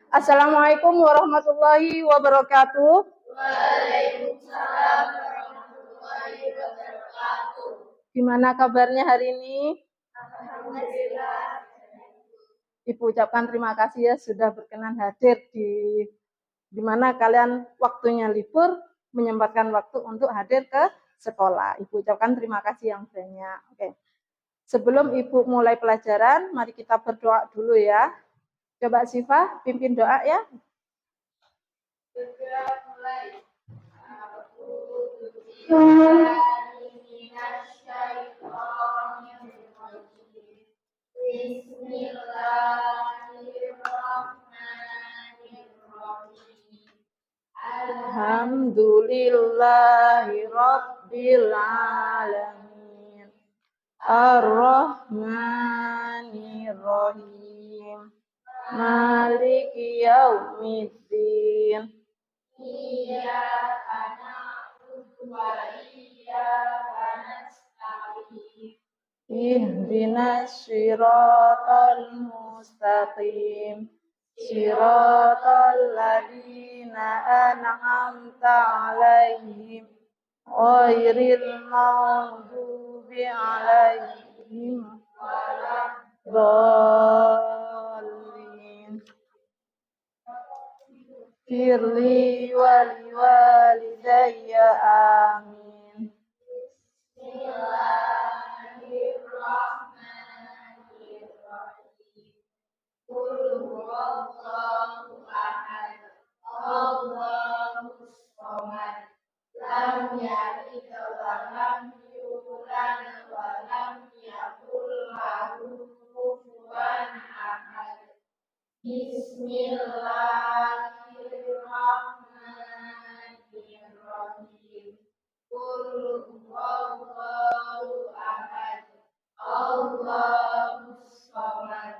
Assalamualaikum warahmatullahi wabarakatuh. Waalaikumsalam warahmatullahi wabarakatuh. Gimana kabarnya hari ini? Alhamdulillah. Ibu ucapkan terima kasih ya sudah berkenan hadir di mana kalian waktunya libur, menyempatkan waktu untuk hadir ke sekolah. Ibu ucapkan terima kasih yang banyak. Oke. Sebelum Ibu mulai pelajaran, mari kita berdoa dulu ya. Coba Syifa pimpin doa ya. Segera mulai. Bismillahirrahmanirrahim. Alhamdulillahi Rabbil Alamin. Ar-Rahmanir-Rahim. Maliki Yaumiddin. Iyyaka na'budu wa iyyaka nasta'in. Ihdinas siratal mustaqim. Siratal ladzina an'amta 'alaihim ghairil maghdubi 'alaihim waladdallin. Firli waliwalidayya amin. Bismillahirrahmanirrahim. Qul huwallahu ahad. Allahus samad. Lam yalid wa lam yulad wa lam yakul lahu kufuwan ahad. Bismillahirrahmanirrahim. Qul huwallahu ahad. Allahus samad.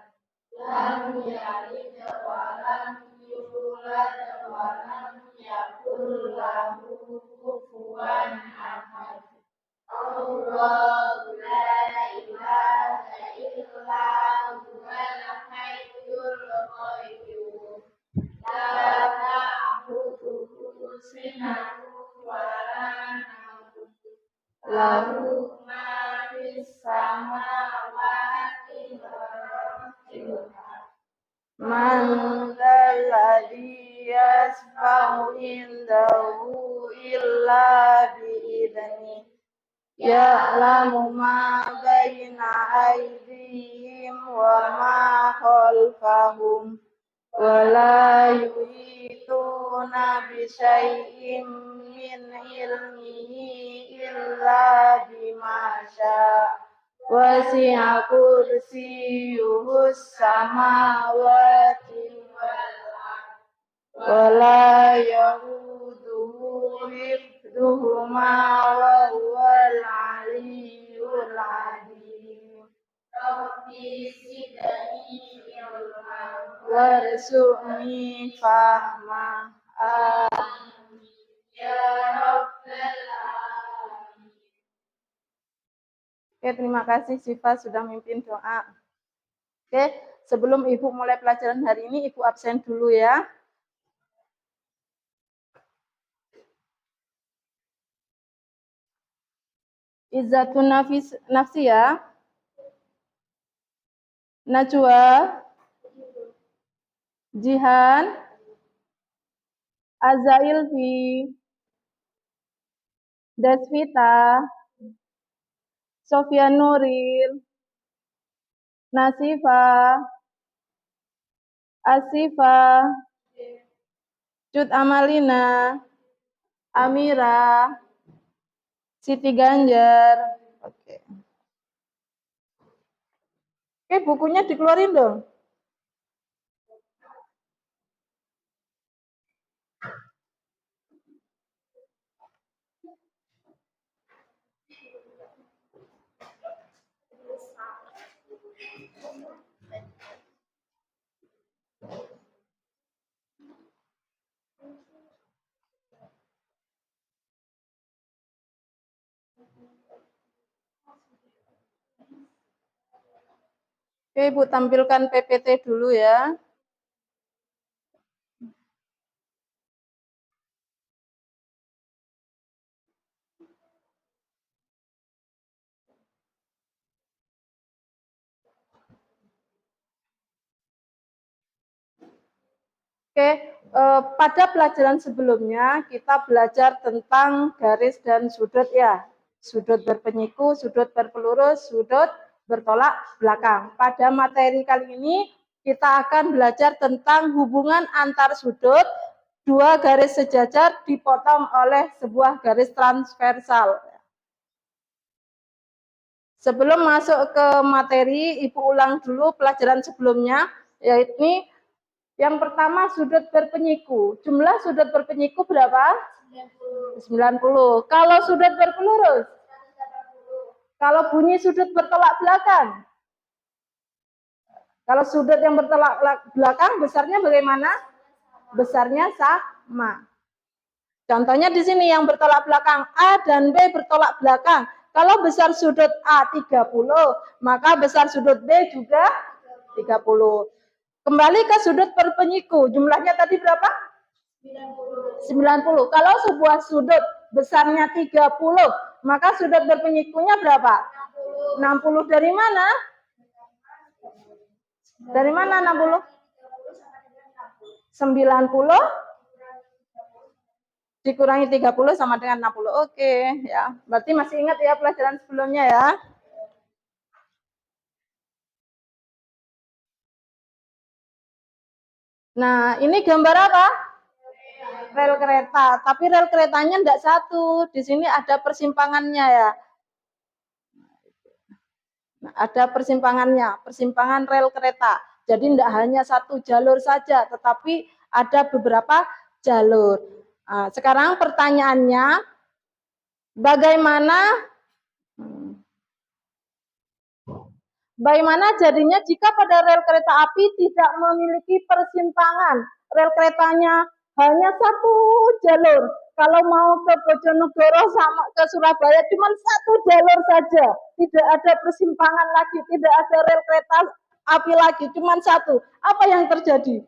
Lam yalid wa lam yulad wa lam yakul lahu kufuwan ahad. Allahu la ilaha illa huwal hayyul qayyum. La ta'khudhuhu sinatun wa la nawm. Lahu ma fis samawati wa fil ardh. Man dzalladzi yashfa'u indahu illa bi'idzni. Ya'lamu ma baina aydihim wa ma khalfahum. Wa la yuhituna bi syai'in min ilmihi illa bima syaa. Wasi'a kursiyyuhus samawati wal ardh. Wa la ya'uduhu hifdhuhuma wa huwal 'aliyyul 'azim. Rabbi zidni ilman Warzuqni fahma. Amin. Ya Rabbal Alamin. Oke, terima kasih Syifa sudah mimpin doa. Oke, sebelum Ibu mulai pelajaran hari ini, Ibu absen dulu ya. Izzatun nafsi ya. Najwa, Jihan, Azailfi, Desvita, Sofia Nuril, Nasifa, Asifa, Cut Amalina, Amira, Siti Ganjar. Oke, bukunya dikeluarin dong. Oke, Ibu tampilkan PPT dulu ya. Pada pelajaran sebelumnya kita belajar tentang garis dan sudut ya. Sudut berpenyiku, sudut berpelurus, sudut bertolak belakang. Pada materi kali ini kita akan belajar tentang hubungan antar sudut, dua garis sejajar dipotong oleh sebuah garis transversal. Sebelum masuk ke materi, Ibu ulang dulu pelajaran sebelumnya, yaitu yang pertama sudut berpenyiku. Jumlah sudut berpenyiku berapa? 90. Kalau sudut berpelurus? Kalau bunyi sudut bertolak belakang? Kalau sudut yang bertolak belakang besarnya bagaimana? Besarnya sama. Contohnya di sini yang bertolak belakang A dan B bertolak belakang. Kalau besar sudut A 30, maka besar sudut B juga 30. Kembali ke sudut berpenyiku. Jumlahnya tadi berapa? 90. Kalau sebuah sudut besarnya 30, maka sudut berpenyikunya berapa? 60. Dari mana? Dari mana 60? 90 dikurangi 30 sama dengan 60. Oke, ya. Berarti masih ingat ya pelajaran sebelumnya ya. Nah, ini gambar apa? Rel kereta. Tapi rel keretanya enggak satu. Di sini ada persimpangannya ya. Nah, ada persimpangannya, persimpangan rel kereta. Jadi tidak hanya satu jalur saja, tetapi ada beberapa jalur. Nah, sekarang pertanyaannya, bagaimana jadinya jika pada rel kereta api tidak memiliki persimpangan? Rel keretanya hanya satu jalur. Kalau mau ke Bojonegoro sama ke Surabaya cuma satu jalur saja. Tidak ada persimpangan lagi, tidak ada rel kereta api lagi, cuma satu. Apa yang terjadi?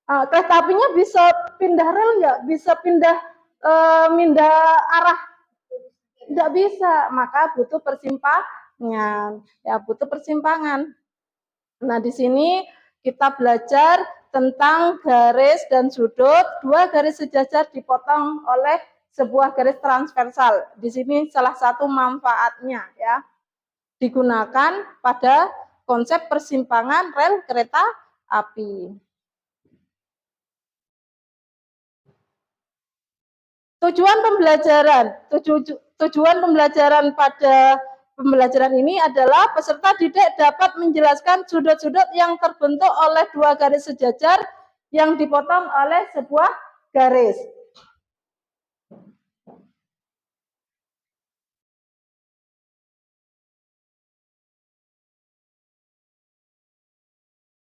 Kereta apinya bisa pindah rel nggak? Bisa pindah arah? Tidak bisa, maka butuh persimpangan. Ya, butuh persimpangan. Nah, di sini kita belajar tentang garis dan sudut. Dua garis sejajar dipotong oleh sebuah garis transversal. Di sini salah satu manfaatnya ya. Digunakan pada konsep persimpangan rel kereta api. Tujuan pembelajaran pada pembelajaran ini adalah peserta didik dapat menjelaskan sudut-sudut yang terbentuk oleh dua garis sejajar yang dipotong oleh sebuah garis.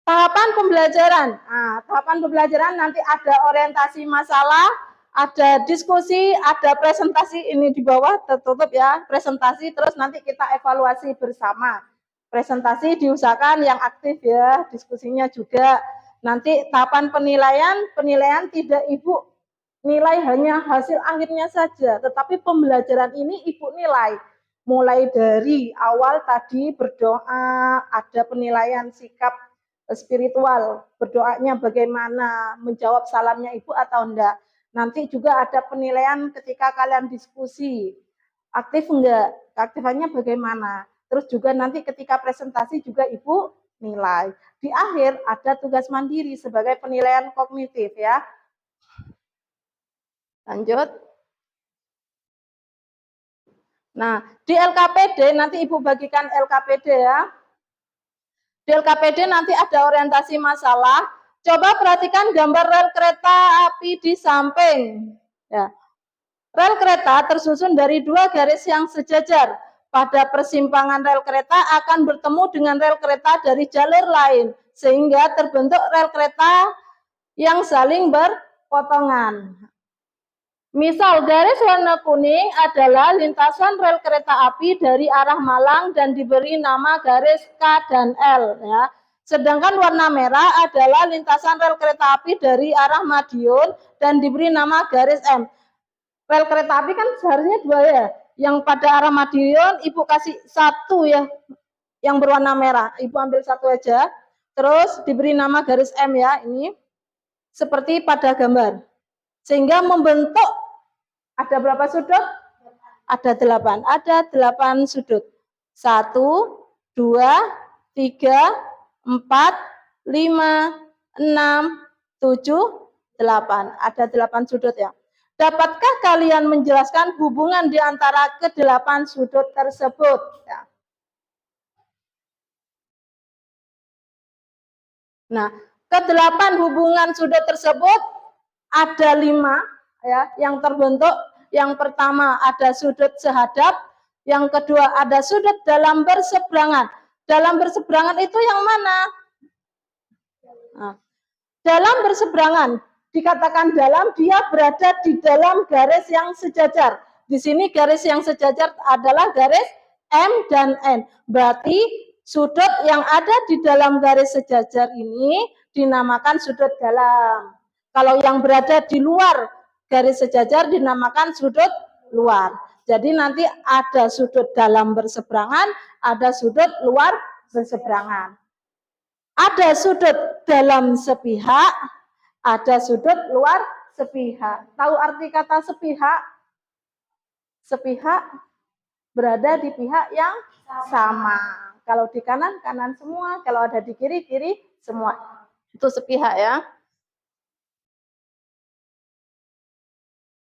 Tahapan pembelajaran. Nah, tahapan pembelajaran nanti ada orientasi masalah, ada diskusi, ada presentasi. Ini di bawah tertutup ya, presentasi. Terus nanti kita evaluasi bersama. Presentasi diusahakan yang aktif ya, diskusinya juga. Nanti tahapan penilaian tidak Ibu nilai hanya hasil akhirnya saja, tetapi pembelajaran ini Ibu nilai. Mulai dari awal tadi berdoa, ada penilaian sikap spiritual, berdoanya bagaimana, menjawab salamnya Ibu atau enggak. Nanti juga ada penilaian ketika kalian diskusi, aktif enggak, keaktifannya bagaimana. Terus juga nanti ketika presentasi juga Ibu nilai. Di akhir ada tugas mandiri sebagai penilaian kognitif ya. Lanjut. Nah, di LKPD nanti Ibu bagikan LKPD ya. Di LKPD nanti ada orientasi masalah. Coba perhatikan gambar rel kereta api di samping. Ya. Rel kereta tersusun dari dua garis yang sejajar. Pada persimpangan rel kereta akan bertemu dengan rel kereta dari jalur lain. Sehingga terbentuk rel kereta yang saling berpotongan. Misal garis warna kuning adalah lintasan rel kereta api dari arah Malang dan diberi nama garis K dan L ya. Sedangkan warna merah adalah lintasan rel kereta api dari arah Madiun dan diberi nama garis M. Rel kereta api kan seharusnya dua ya. Yang pada arah Madiun Ibu kasih satu ya, yang berwarna merah. Ibu ambil satu aja. Terus diberi nama garis M ya, ini. seperti pada gambar. Sehingga membentuk, ada berapa sudut? Ada 8. Ada 8 sudut. 1, 2, 3, 4, 5, 6, 7, 8. Ada 8 sudut ya. Dapatkah kalian menjelaskan hubungan di antara ke-8 sudut tersebut? Ya. Nah, ke-8 hubungan sudut tersebut ada 5 ya, yang terbentuk. Yang pertama ada sudut sehadap, yang kedua ada sudut dalam berseberangan. Dalam berseberangan itu yang mana? Nah, dalam berseberangan, dikatakan dalam, dia berada di dalam garis yang sejajar. Di sini garis yang sejajar adalah garis M dan N. Berarti sudut yang ada di dalam garis sejajar ini dinamakan sudut dalam. Kalau yang berada di luar garis sejajar dinamakan sudut luar. Jadi nanti ada sudut dalam berseberangan, ada sudut luar berseberangan. Ada sudut dalam sepihak, ada sudut luar sepihak. Tahu arti kata sepihak? Sepihak berada di pihak yang sama. Kalau di kanan, kanan semua. Kalau ada di kiri, kiri semua. Itu sepihak ya.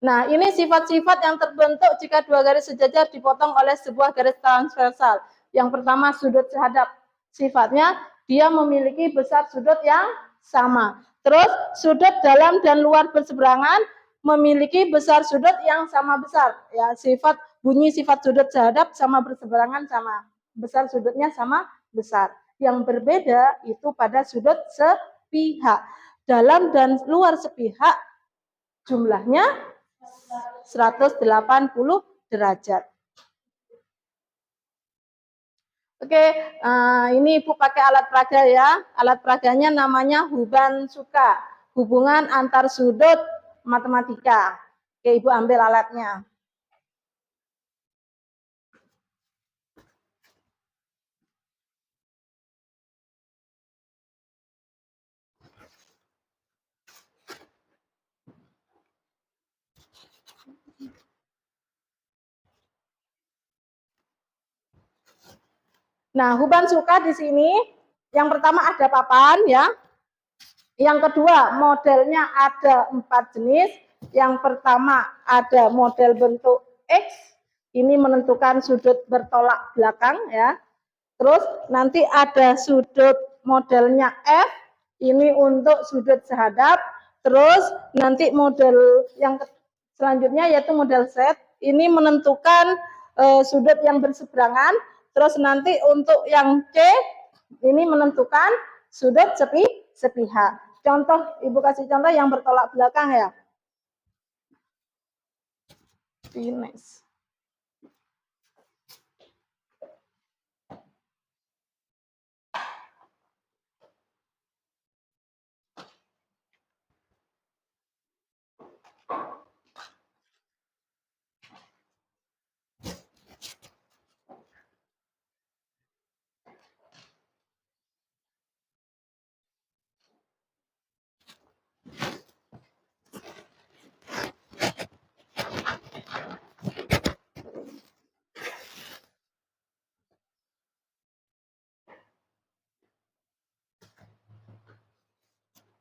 Nah, ini sifat-sifat yang terbentuk jika dua garis sejajar dipotong oleh sebuah garis transversal. Yang pertama, sudut sehadap. Sifatnya, dia memiliki besar sudut yang sama. Terus, sudut dalam dan luar berseberangan memiliki besar sudut yang sama besar. Ya, bunyi sifat sudut sehadap sama berseberangan sama. Besar sudutnya sama besar. Yang berbeda itu pada sudut sepihak. Dalam dan luar sepihak jumlahnya 180 derajat. Oke, ini Ibu pakai alat peraga ya. Alat peraganya namanya Huban-Suka. Hubungan antar sudut matematika. Oke, Ibu ambil alatnya. Nah, Huban-Suka di sini yang pertama ada papan ya. Yang kedua, modelnya ada 4 jenis. Yang pertama ada model bentuk X. Ini menentukan sudut bertolak belakang ya. Terus nanti ada sudut modelnya F. Ini untuk sudut sehadap. Terus nanti model yang selanjutnya yaitu model Z. Ini menentukan sudut yang berseberangan. Terus nanti untuk yang C, ini menentukan sudut sepihak. Contoh, Ibu kasih contoh yang bertolak belakang ya. Finish.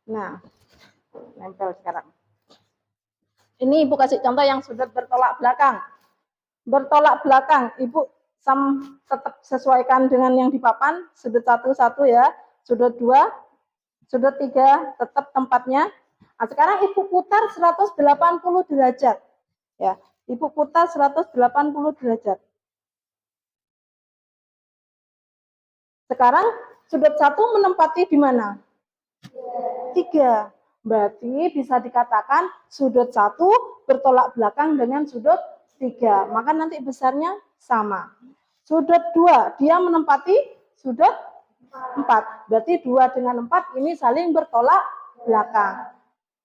Nah, nempel sekarang. Ini Ibu kasih contoh yang sudut bertolak belakang. Bertolak belakang, Ibu tetap sesuaikan dengan yang di papan. Sudut 1, 1 ya. Sudut 2, sudut 3 tetap tempatnya. Nah, sekarang Ibu putar 180 derajat. Ya, Ibu putar 180 derajat. Sekarang sudut 1 menempati di mana? 3. Berarti bisa dikatakan sudut 1 bertolak belakang dengan sudut 3. Maka nanti besarnya sama. Sudut 2, dia menempati sudut 4. Berarti 2 dengan 4 ini saling bertolak belakang.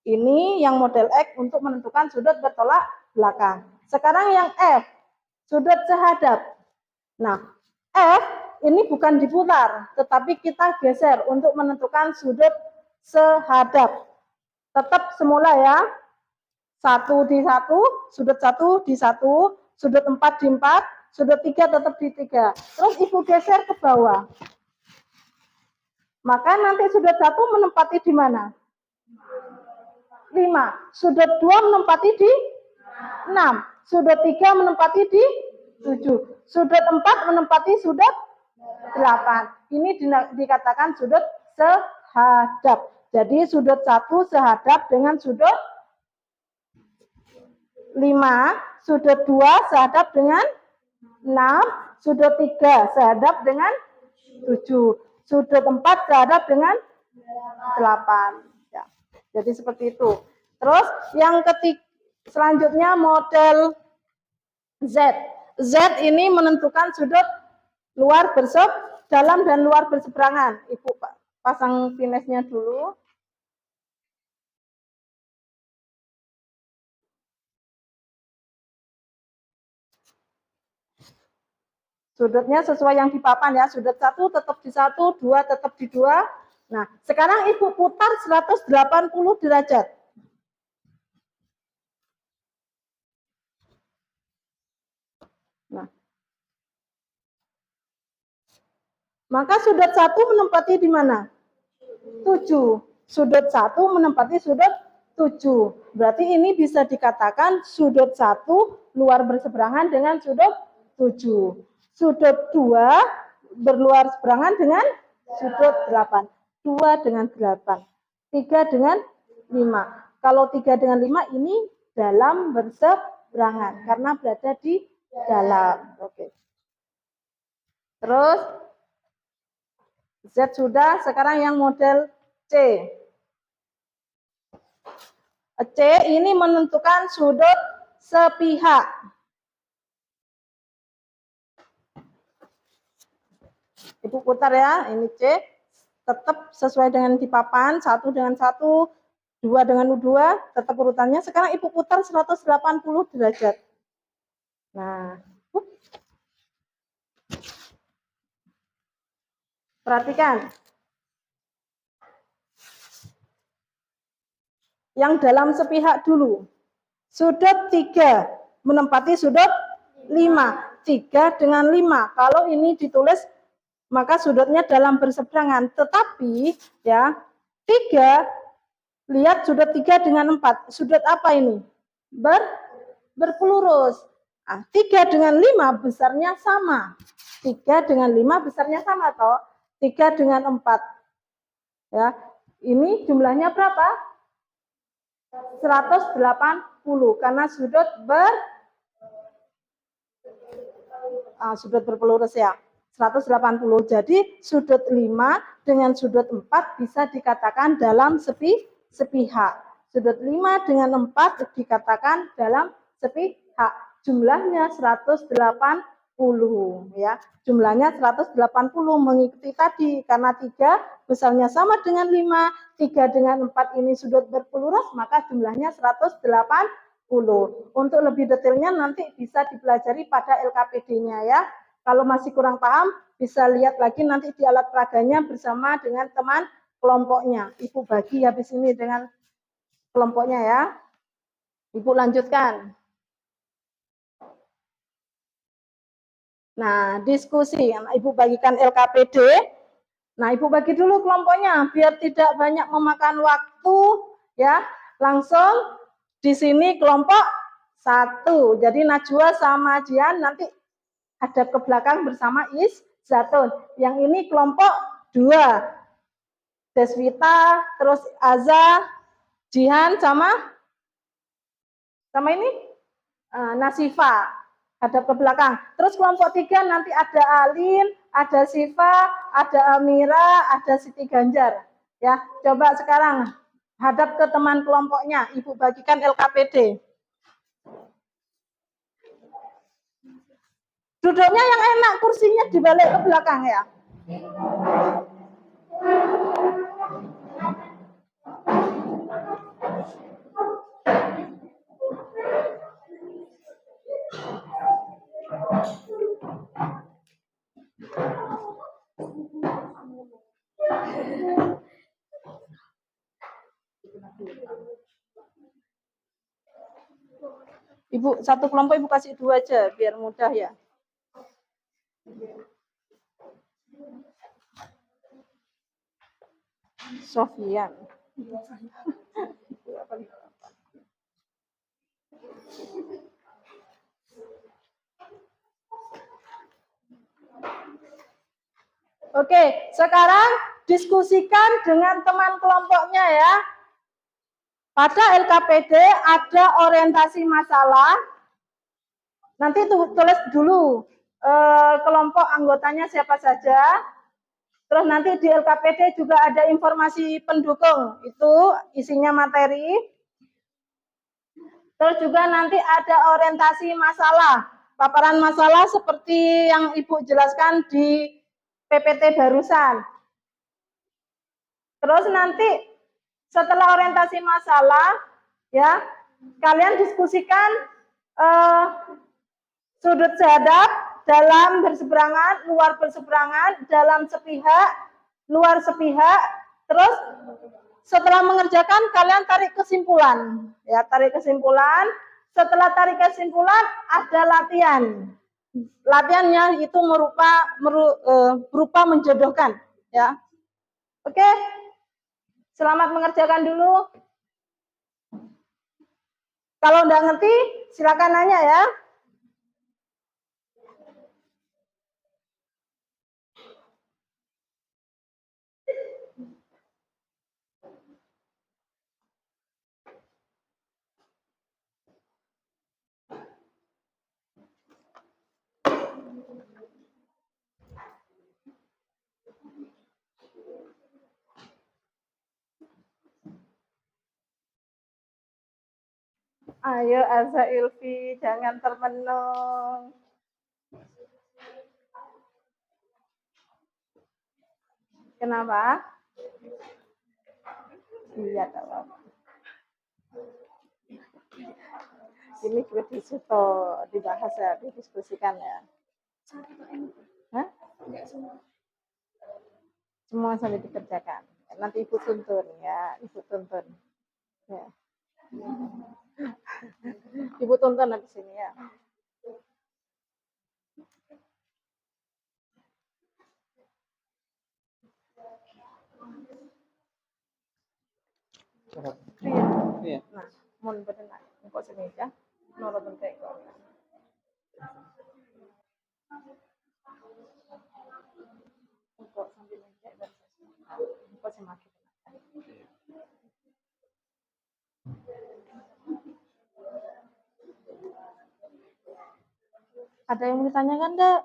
Ini yang model X untuk menentukan sudut bertolak belakang. Sekarang yang F, sudut sehadap. Nah, F ini bukan diputar, tetapi kita geser untuk menentukan sudut sehadap. Tetap semula ya. 1 di 1, sudut 1 di 1, sudut 4 di 4, sudut 3 tetap di 3. Terus Ibu geser ke bawah. Maka nanti sudut 1 menempati di mana? 5. Sudut 2 menempati di 6. Sudut 3 menempati di 7. Sudut 4 menempati sudut 8. Ini dikatakan sudut sehadap. Jadi sudut 1 sehadap dengan sudut 5, sudut 2 sehadap dengan 6, sudut 3 sehadap dengan 7, sudut 4 sehadap dengan 8. Ya. Jadi seperti itu. Terus yang ketiga, selanjutnya model Z. Z ini menentukan sudut luar dalam dan luar berseberangan. Ibu pasang finishnya dulu. Sudutnya sesuai yang di papan ya. Sudut 1 tetap di 1, 2 tetap di 2. Nah, sekarang Ibu putar 180 derajat. Nah. Maka sudut 1 menempati di mana? 7. Sudut 1 menempati sudut 7. Berarti ini bisa dikatakan sudut 1 luar berseberangan dengan sudut 7. Sudut 2 berluar seberangan dengan sudut 8. 2 dengan 8. 3 dengan 5. Kalau 3 dengan 5 ini dalam berseberangan karena berada di dalam. Oke. Terus Z sudah, sekarang yang model C. C ini menentukan sudut sepihak. Ibu putar ya, ini C. Tetap sesuai dengan di papan, 1 dengan 1, 2 dengan 2, tetap urutannya. Sekarang Ibu putar 180 derajat. Nah, perhatikan. Yang dalam sepihak dulu. Sudut 3 menempati sudut 5. 3 dengan 5. Kalau ini ditulis maka sudutnya dalam berseberangan. Tetapi ya 3, lihat sudut 3 dengan 4. Sudut apa ini? Berpelurus. Nah, 3 dengan 5 besarnya sama. 3 dengan 5 besarnya sama toh. 3 dengan 4. Ya, ini jumlahnya berapa? 180 karena sudut berpelurus ya. 180. Jadi sudut 5 dengan sudut 4 bisa dikatakan dalam sepihak. Sudut 5 dengan 4 dikatakan dalam sepihak. Jumlahnya 180 ya. Jumlahnya 180 mengikuti tadi karena 3 besarnya sama dengan 5, 3 dengan 4 ini sudut berpelurus maka jumlahnya 180. Untuk lebih detailnya nanti bisa dipelajari pada LKPD-nya ya. Kalau masih kurang paham, bisa lihat lagi nanti di alat peraganya bersama dengan teman kelompoknya. Ibu bagi habis ini dengan kelompoknya ya. Ibu lanjutkan. Nah, diskusi. Ibu bagikan LKPD. Nah, Ibu bagi dulu kelompoknya biar tidak banyak memakan waktu ya. Langsung di sini kelompok 1. Jadi Najwa sama Jian nanti hadap ke belakang bersama Zatun. Yang ini kelompok 2. Deswita, terus Aza, Jihan sama ini Nasifa. Hadap ke belakang. Terus kelompok 3 nanti ada Alin, ada Siva, ada Amira, ada Siti Ganjar. Ya, coba sekarang hadap ke teman kelompoknya. Ibu bagikan LKPD. Duduknya yang enak, kursinya dibalik ke belakang ya. Ibu satu kelompok Ibu kasih 2 aja biar mudah ya. Sofian. Oke, sekarang diskusikan dengan teman kelompoknya ya. Pada LKPD ada orientasi masalah. Nanti tulis dulu kelompok anggotanya siapa saja. Terus nanti di LKPD juga ada informasi pendukung, itu isinya materi. Terus juga nanti ada orientasi masalah, paparan masalah seperti yang Ibu jelaskan di PPT barusan. Terus nanti setelah orientasi masalah, ya kalian diskusikan sudut sehadap, dalam berseberangan, luar berseberangan, dalam sepihak, luar sepihak. Terus setelah mengerjakan kalian tarik kesimpulan. Ya, tarik kesimpulan. Setelah tarik kesimpulan ada latihan. Latihannya itu berupa menjodohkan, ya. Oke. Selamat mengerjakan dulu. Kalau nggak ngerti, silakan nanya ya. Ayo Aza Ilfi, jangan termenung. Kenapa? Iya, tak apa-apa. Ini juga di situ dibahas ya, didiskusikan ya. Hah? Semua sampai dikerjakan. Nanti Ibu tuntun ya, Ibu tuntun. Ya. Ibu tuntun habis ini ya. Iya. Nah, mun benar kok sini ya. Nolo bentek kok. Kok sambil bentek dan kok semakin. Ada yang mau ditanyakan enggak?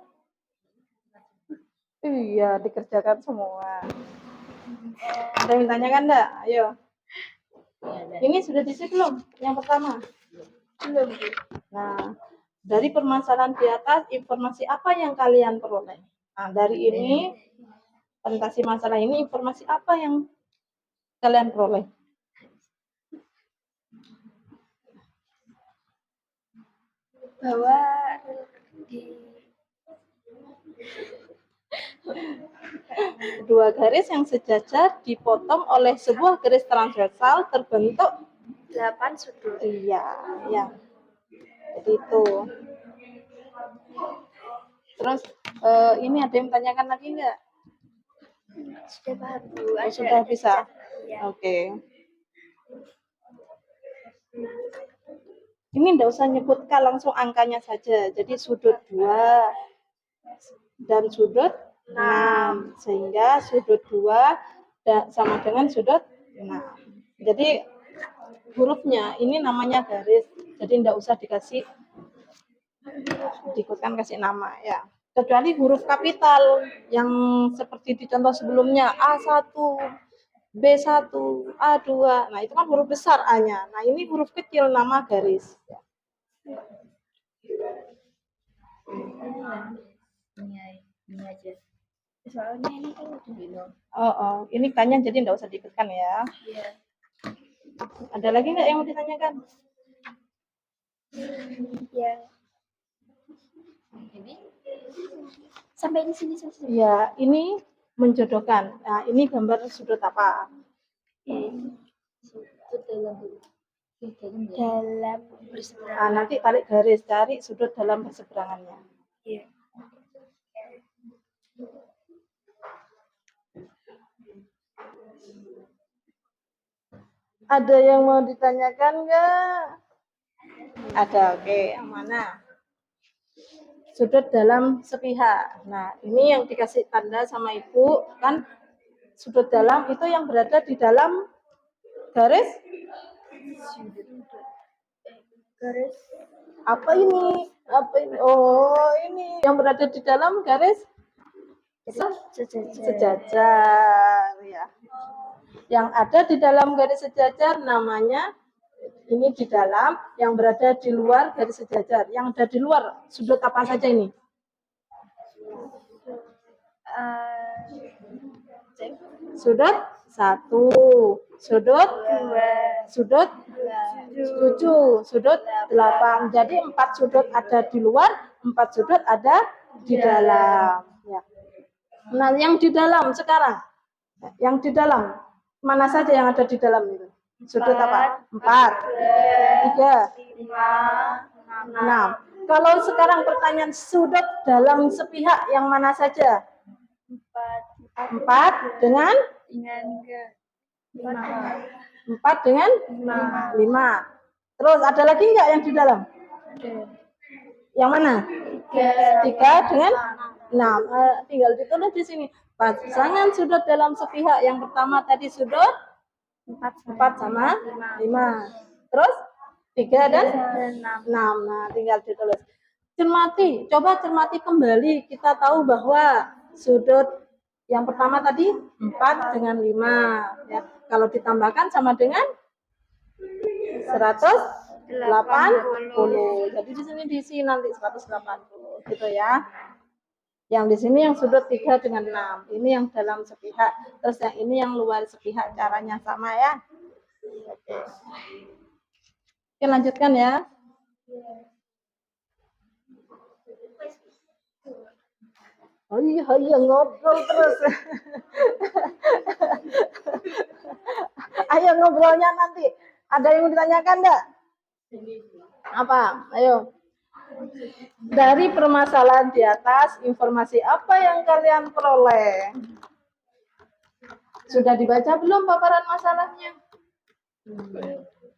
Iya, dikerjakan semua. Ada yang ditanyakan enggak? Ayo. Ini sudah diisi belum? Yang pertama? Belum. Nah, dari permasalahan di atas, informasi apa yang kalian peroleh? Nah, dari ini, orientasi masalah ini, informasi apa yang kalian peroleh? Bahwa dua garis yang sejajar dipotong oleh sebuah garis transversal terbentuk 8 sudut. Iya, ya. Jadi itu. Terus ini ada yang tanyakan lagi enggak? Sudah paham Bu. Sudah bisa. Ya. Oke. Ini enggak usah nyebutkan, langsung angkanya saja. Jadi sudut 2 dan sudut 6. Sehingga sudut 2 sama dengan sudut 6. Jadi hurufnya ini namanya garis. Jadi enggak usah dikasih diikutkan kasih nama ya. Kecuali huruf kapital yang seperti di contoh sebelumnya A1, B1, A2. Nah, itu kan huruf besar A-nya. Nah, ini huruf kecil nama garis. Ini aja. Soalnya ini kan udah minum. Ini K-nya jadi enggak usah diikutkan ya. Iya. Ada lagi enggak yang mau ditanyakan? Ya. Ini sampai di sini saja. Ya, ini menjodohkan. Nah, ini gambar sudut apa? Sudut dalam. dalam berseberangan. Nanti tarik garis, cari sudut dalam berseberangannya. Iya. Ada yang mau ditanyakan nggak? Ada, oke. Yang mana? Sudut dalam sepihak. Nah, ini yang dikasih tanda sama ibu, kan sudut dalam itu yang berada di dalam garis Garis apa ini? Apa ini? Oh, ini yang berada di dalam garis sejajar ya. Yang ada di dalam garis sejajar namanya ini di dalam, yang berada di luar garis sejajar. Yang ada di luar sudut apa saja ini? Sudut 1, sudut 2, sudut 7, sudut 8. Jadi 4 sudut ada di luar, 4 sudut ada di dalam. Ya. Nah, yang di dalam sekarang, yang di dalam mana saja yang ada di dalam itu? Sudut apa? 4, 3, 6. Kalau sekarang pertanyaan sudut dalam sepihak yang mana saja? 4 dengan 4 dengan 5. Terus ada lagi nggak yang di dalam? Yang mana? 3 dengan 6. Tinggal ditulis di sini. Pasangan sudut dalam sepihak yang pertama tadi sudut 4 sama 5. Terus 3 dan 6. Nah, tinggal ditulis. Cermati, coba cermati kembali. Kita tahu bahwa sudut yang pertama tadi 4 dengan 5. Ya. Kalau ditambahkan sama dengan 180. Jadi di sini diisi nanti 180 gitu ya. Yang di sini yang sudut 3 dengan 6. Ini yang dalam sepihak. Terus yang ini yang luar sepihak, caranya sama ya. Oke. Oke, lanjutkan ya. Oh iya, ngobrol terus. Ayo ngobrolnya nanti. Ada yang mau ditanyakan enggak? Apa? Ayo. Dari permasalahan di atas, informasi apa yang kalian peroleh? Sudah dibaca belum paparan masalahnya?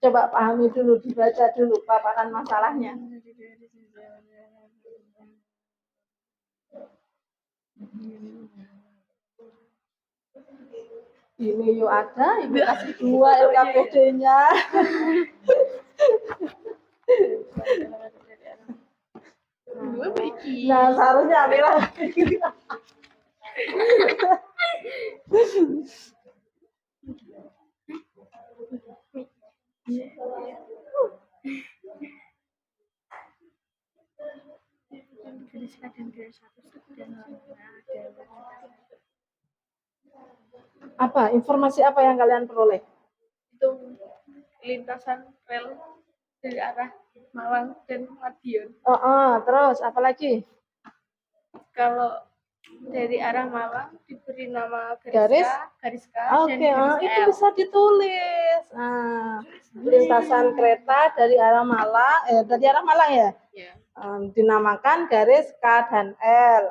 Coba pahami dulu, dibaca dulu paparan masalahnya. Ini yuk ada, ibu kasih 2 LKPD-nya. Nah, seharusnya Amira. Apa? Informasi apa yang kalian peroleh? Itu lintasan rel dari arah Malang dan Madiun. Terus apa lagi? Kalau dari arah Malang diberi nama Garis K, Oke, itu bisa ditulis. Lintasan kereta dari arah Malang, ya? Ya. Dinamakan garis K dan L.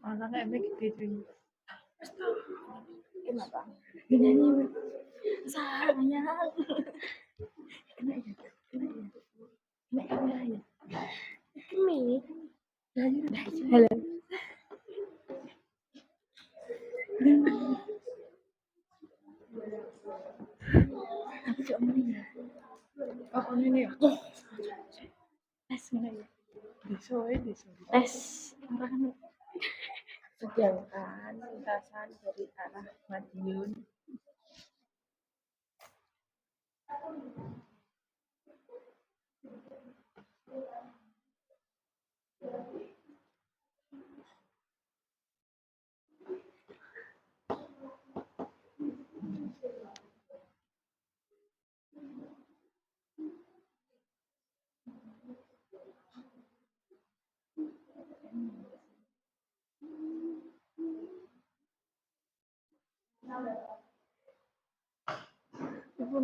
Orangnya gitu. Kenapa? Nyanyi sayang. Kena ya. Kemi. Halo. Aku cuma ini ya. Oh, ini ya. Tes mana ya? Tes. Sedangkan lintasan dari arah Madiun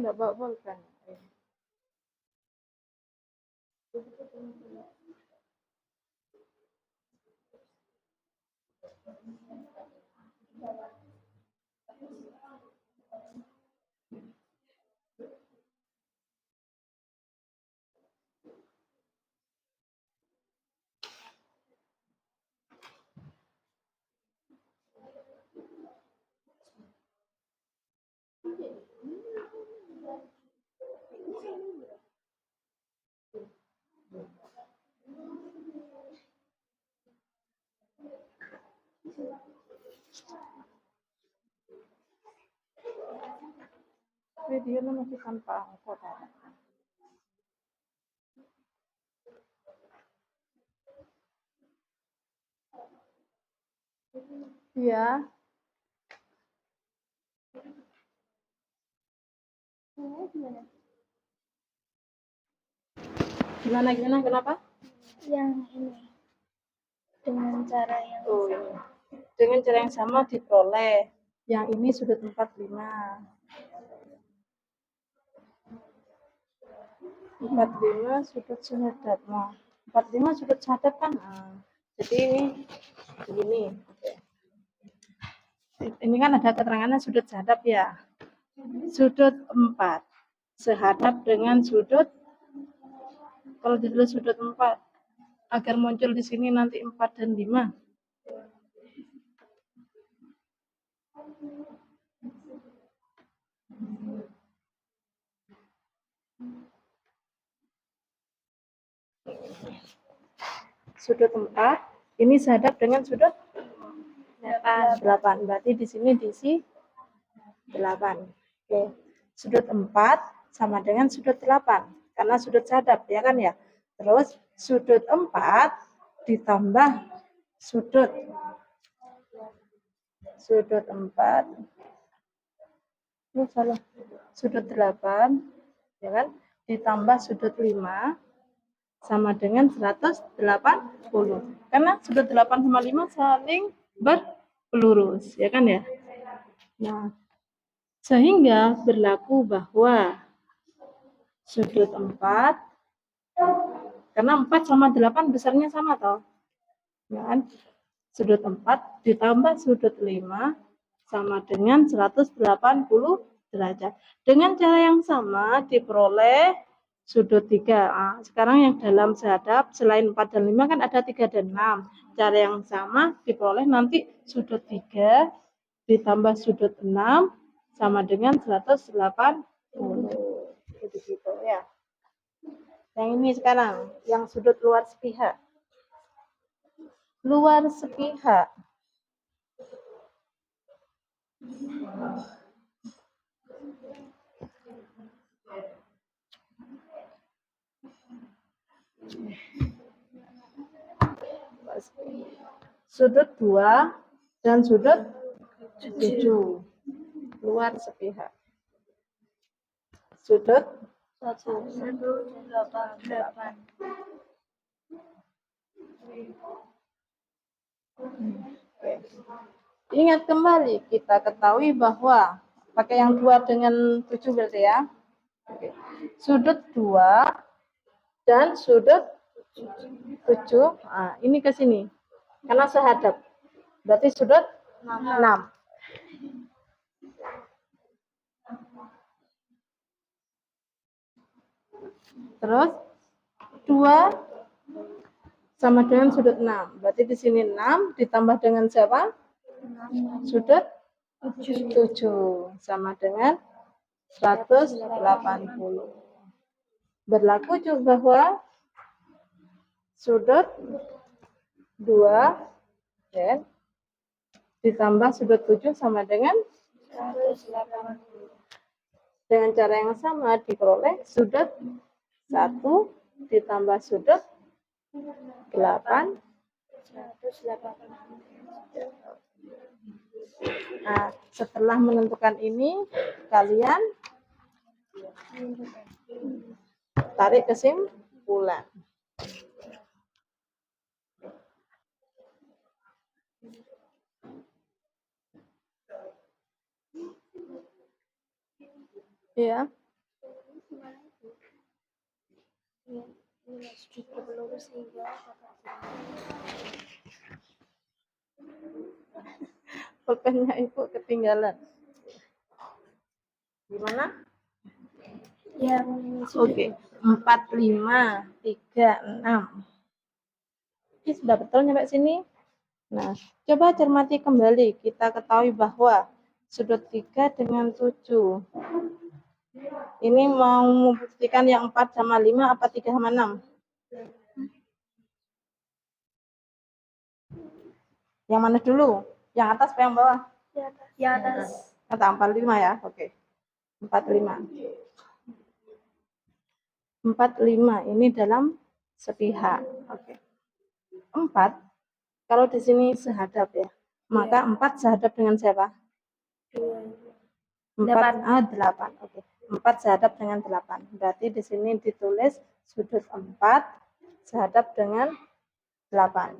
enggak bawa pulpen. Video masih tanpa angkot. Iya. Gimana? Kenapa? Yang ini dengan cara yang ini. Dengan cara yang sama diperoleh. Yang ini sudut 45. 45 sudut sehadap. Nah, 45 sudut sehadap kan. Jadi ini begini. Ini kan ada keterangannya sudut sehadap ya. Sudut 4 sehadap dengan sudut, kalau ditulis sudut 4 agar muncul di sini nanti 4 dan 5. Sudut 4 ini sehadap dengan sudut 8. Berarti di sini diisi 8. Oke. Sudut 4 sama dengan sudut 8 karena sudut sehadap ya kan ya. Terus sudut 4 ditambah sudut 4 sudut 8 ya kan, ditambah sudut 5 sama dengan 180. Karena sudut 8 sama 5 saling berpelurus ya kan ya. Nah, sehingga berlaku bahwa sudut 4 karena 4 sama 8 besarnya sama toh. Ya kan? Sudut 4 ditambah sudut 5 sama dengan 180 derajat. Dengan cara yang sama diperoleh sudut 3. Nah, sekarang yang dalam sehadap selain 4 dan 5 kan ada 3 dan 6. Cara yang sama diperoleh nanti sudut 3 ditambah sudut 6 sama dengan 180. Begitu ya. Yang ini sekarang yang sudut luar sepihak. Luar sepihak. Sudut 2 dan sudut 7. Luar sepihak. Sudut 188. Ingat kembali, kita ketahui bahwa pakai yang 2 dengan 7 berarti ya. Sudut 2 dan sudut 7, nah, ini ke sini. Karena sehadap. Berarti sudut 6. Terus 2 sama dengan sudut 6. Berarti di sini 6 ditambah dengan siapa? Sudut 7 sama dengan 180. Berlaku juga bahwa sudut 2 dan ditambah sudut 7 sama dengan 180. Dengan cara yang sama diperoleh sudut 1 ditambah sudut 8. 180. Nah, setelah menentukan ini, kalian tarik kesimpulan. Ya, sudut berpelurus sehingga pulpennya Ibu ketinggalan. Gimana? yang Oke, 4, 5, 3, 6. Ini sudah betul sampai sini? Nah, coba cermati kembali. Kita ketahui bahwa sudut 3 dengan 7. Ini mau membuktikan yang 4 sama 5 apa 3 sama 6? Yang mana dulu? Yang atas apa yang bawah? di atas Kata 45 ya, oke. 45. 45 ini dalam sepihak. Oke. 4 kalau di sini sehadap ya. Maka 4 sehadap dengan siapa? 4 8. Oke. 4 sehadap dengan 8. Berarti di sini ditulis sudut 4 sehadap dengan 8.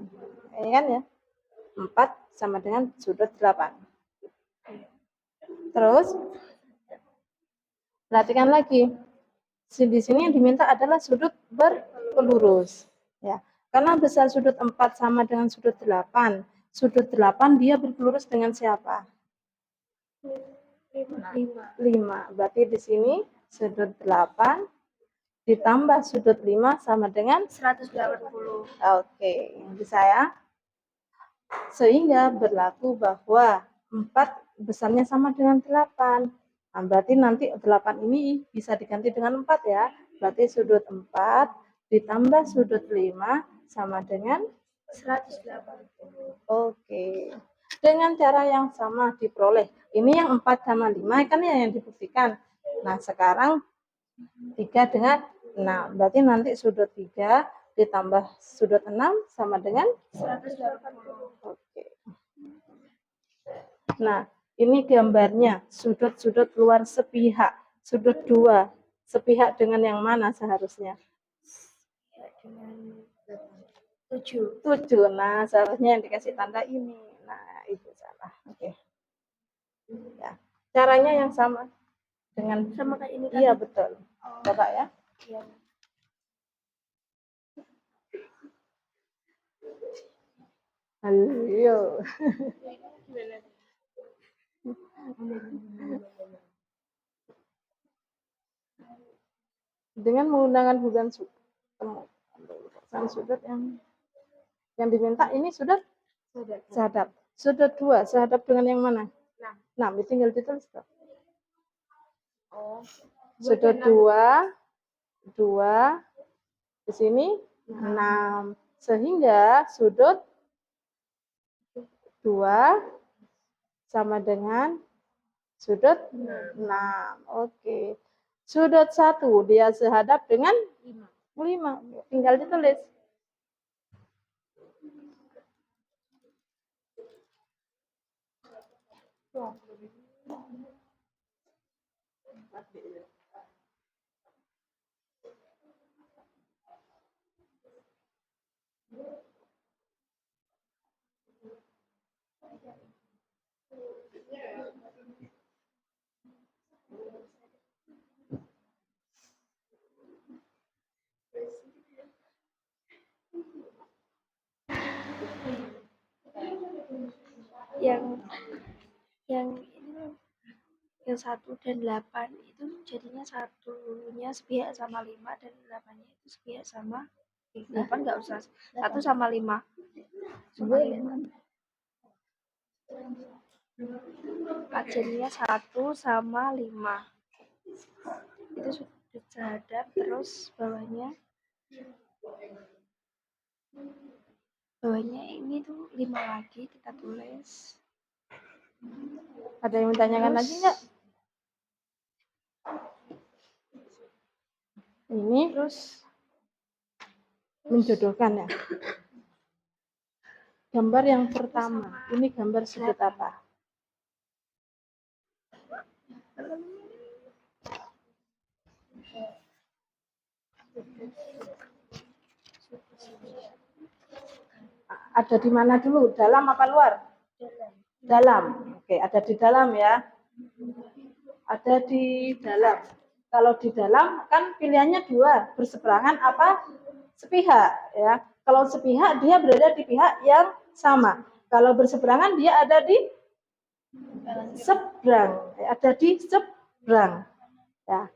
Ini kan ya? 4 sama dengan sudut 8. Terus perhatikan lagi. Di sini yang diminta adalah sudut berpelurus. Ya. Karena besar sudut 4 sama dengan sudut 8. Sudut 8 dia berpelurus dengan siapa? 5. Berarti di sini sudut 8 ditambah sudut 5 sama dengan 180. Oke, bisa ya? Sehingga berlaku bahwa 4 besarnya sama dengan 8. Nah, berarti nanti 8 ini bisa diganti dengan 4 ya. Berarti sudut 4 ditambah sudut 5 sama dengan 180. Oke. Dengan cara yang sama diperoleh. Ini yang 4 sama 5 kan ya yang dibuktikan. Nah, sekarang 3 dengan 6. Berarti nanti sudut 3 ditambah sudut 6 sama dengan 180. Oke. Nah, ini gambarnya sudut-sudut luar sepihak. Sudut 2 sepihak dengan yang mana seharusnya? Dengan 7. 7. Nah, seharusnya yang dikasih tanda ini. Nah, itu salah. Oke. Ya. Caranya yang sama dengan Sama kayak ini kan? Iya, betul. Coba ya. Iya. Ayo. Dengan menggunakan bukan sudut yang diminta ini sudut sehadap. Sudut 2 sehadap dengan yang mana? 6. Tinggal ditulis. Sudut 2 di sini 6. Sehingga sudut 2 sama dengan sudut 6. Oke. Sudut 1 dia sehadap dengan 5. Tinggal ditulis. yang ini yang 1 dan 8 itu jadinya satunya sepihak sama 5 dan 8-nya itu sepihak sama 8 nggak usah 1 sama 5 jadinya 1 sama 5 itu sudut sehadap. Terus bawahnya ini tuh 5 lagi kita tulis. Ada yang menanyakan lagi nggak? Ini Terus menjodohkan ya. Gambar yang pertama, ini gambar sudut apa? Ada di mana dulu? Dalam apa luar? Dalam. Oke, ada di dalam ya. Ada di dalam. Kalau di dalam kan pilihannya 2, berseberangan apa sepihak ya. Kalau sepihak dia berada di pihak yang sama. Kalau berseberangan dia ada di seberang, ada di seberang. Ya.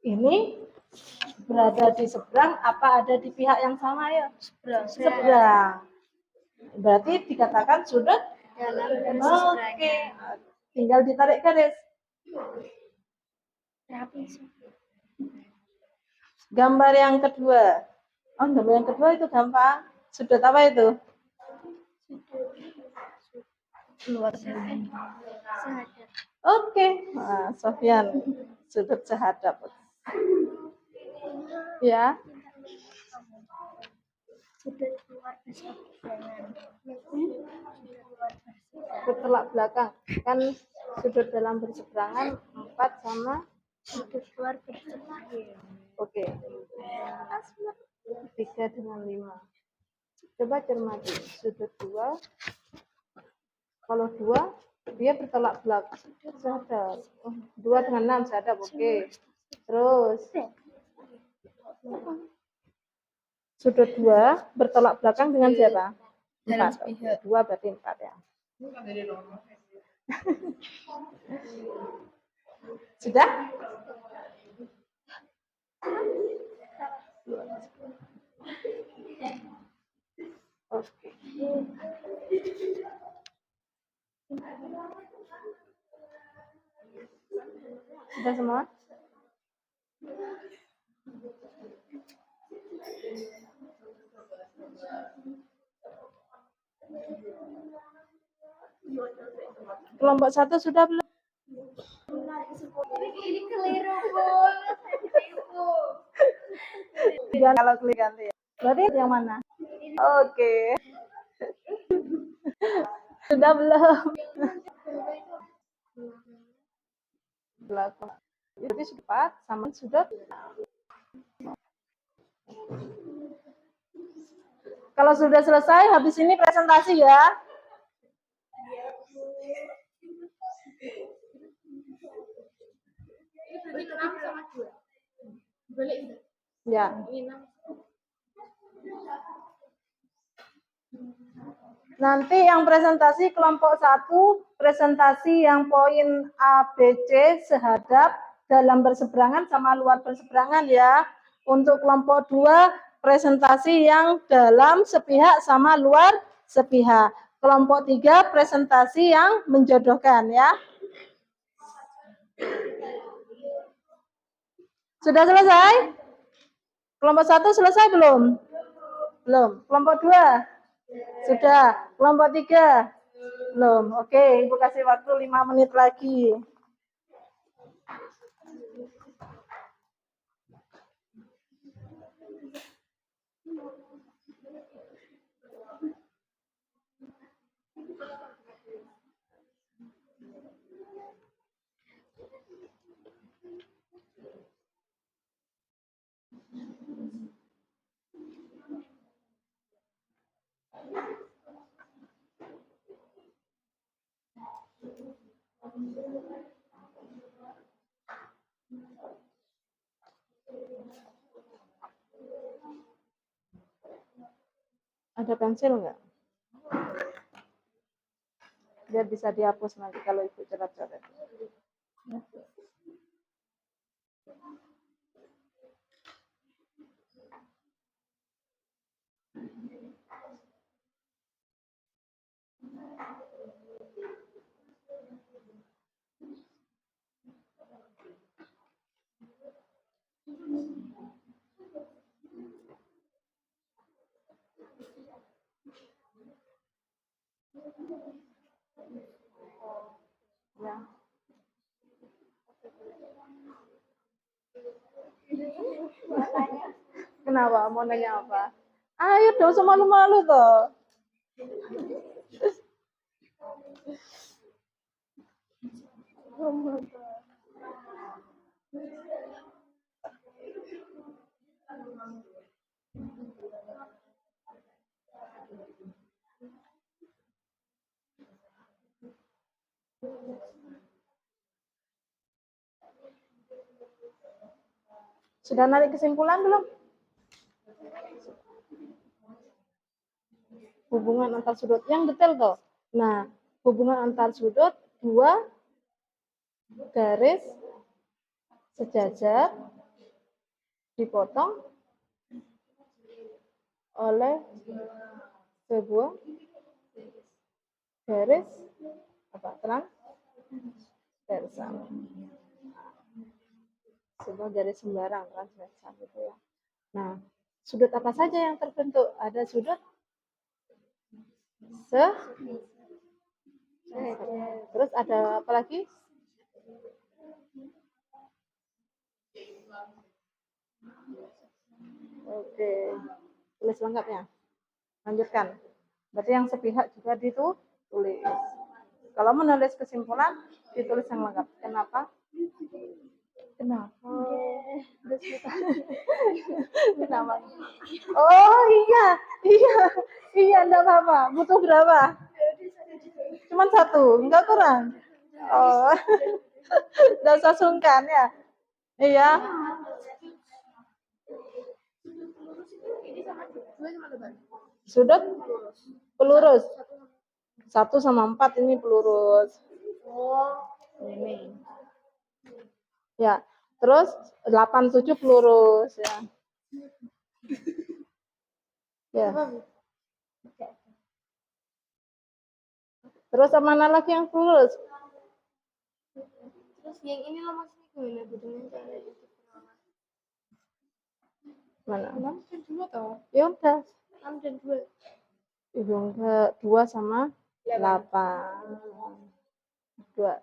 Ini berada di seberang apa ada di pihak yang sama ya? Seberang. Berarti dikatakan sudut dalam. Oke. Tinggal ditarik garis. Gambar yang kedua. Oh, gambar yang kedua itu gampang. Sudut apa itu? Luar sehadap. Oke. Nah, Sofyan, sudut sehadap. Ya. Sudut luar berseberangan. Bertolak belakang. Kan sudut dalam berseberangan 4 sama Sudut luar berseberangan. oke. 3 dengan 5. Coba cermati. Sudut 2. Kalau 2 dia bertolak belakang. Sehadap. 2 dengan 6 sehadap. Oke. Terus sudut 2 bertolak belakang dengan siapa? 4. 2 berarti 4 ya. Sudah? Oke. Sudah semua? Kelompok 1 sudah belum? Ini keliru, banget. Kalau klik ganti ya. Berarti yang mana? Oke. Sudah belum? Belakang. Jadi sudut 4 sama sudut. Kalau sudah selesai, habis ini presentasi ya. Ya. Nanti yang presentasi kelompok 1, presentasi yang poin A, B, C sehadap dalam berseberangan sama luar berseberangan ya. Untuk kelompok 2, presentasi yang dalam sepihak sama luar sepihak. Kelompok 3, presentasi yang menjodohkan ya. Sudah selesai? Kelompok 1 selesai belum? Belum. Kelompok 2? Sudah. Kelompok 3? Belum. Oke, Ibu kasih waktu 5 menit lagi. Ada pensil nggak? Biar bisa dihapus nanti kalau Ibu coret-coret. Ya. Kenapa? Mau nanya apa? Ayo dong, semalu-malu toh. Sudah narik kesimpulan belum? Hubungan antar sudut yang detail toh. Nah, hubungan antar sudut dua garis sejajar dipotong oleh sebuah garis apa transversal. Sebuah garis sembarang transversal gitu ya. Nah, sudut apa saja yang terbentuk? Ada sudut terus ada apa lagi? Oke, tulis lengkapnya. Lanjutkan. Berarti yang sepihak juga ditulis. Kalau menulis kesimpulan, ditulis yang lengkap. Kenapa? Kenapa? Kenapa? Oh iya, enggak apa-apa. Butuh berapa? Cuman satu, enggak kurang. Oh, enggak usah sungkan ya. Iya. Sudut pelurus. 1/4 ini pelurus. Ini. Ya, terus 87 pelurus ya. Ya. Terus mana lagi yang pelurus? Terus yang ini loh maksudnya gimana bedanya cara itu? Mana? 6 dan 2 toh? Ya udah. 6 dan 2. Enggak, 2 sama 8. 2.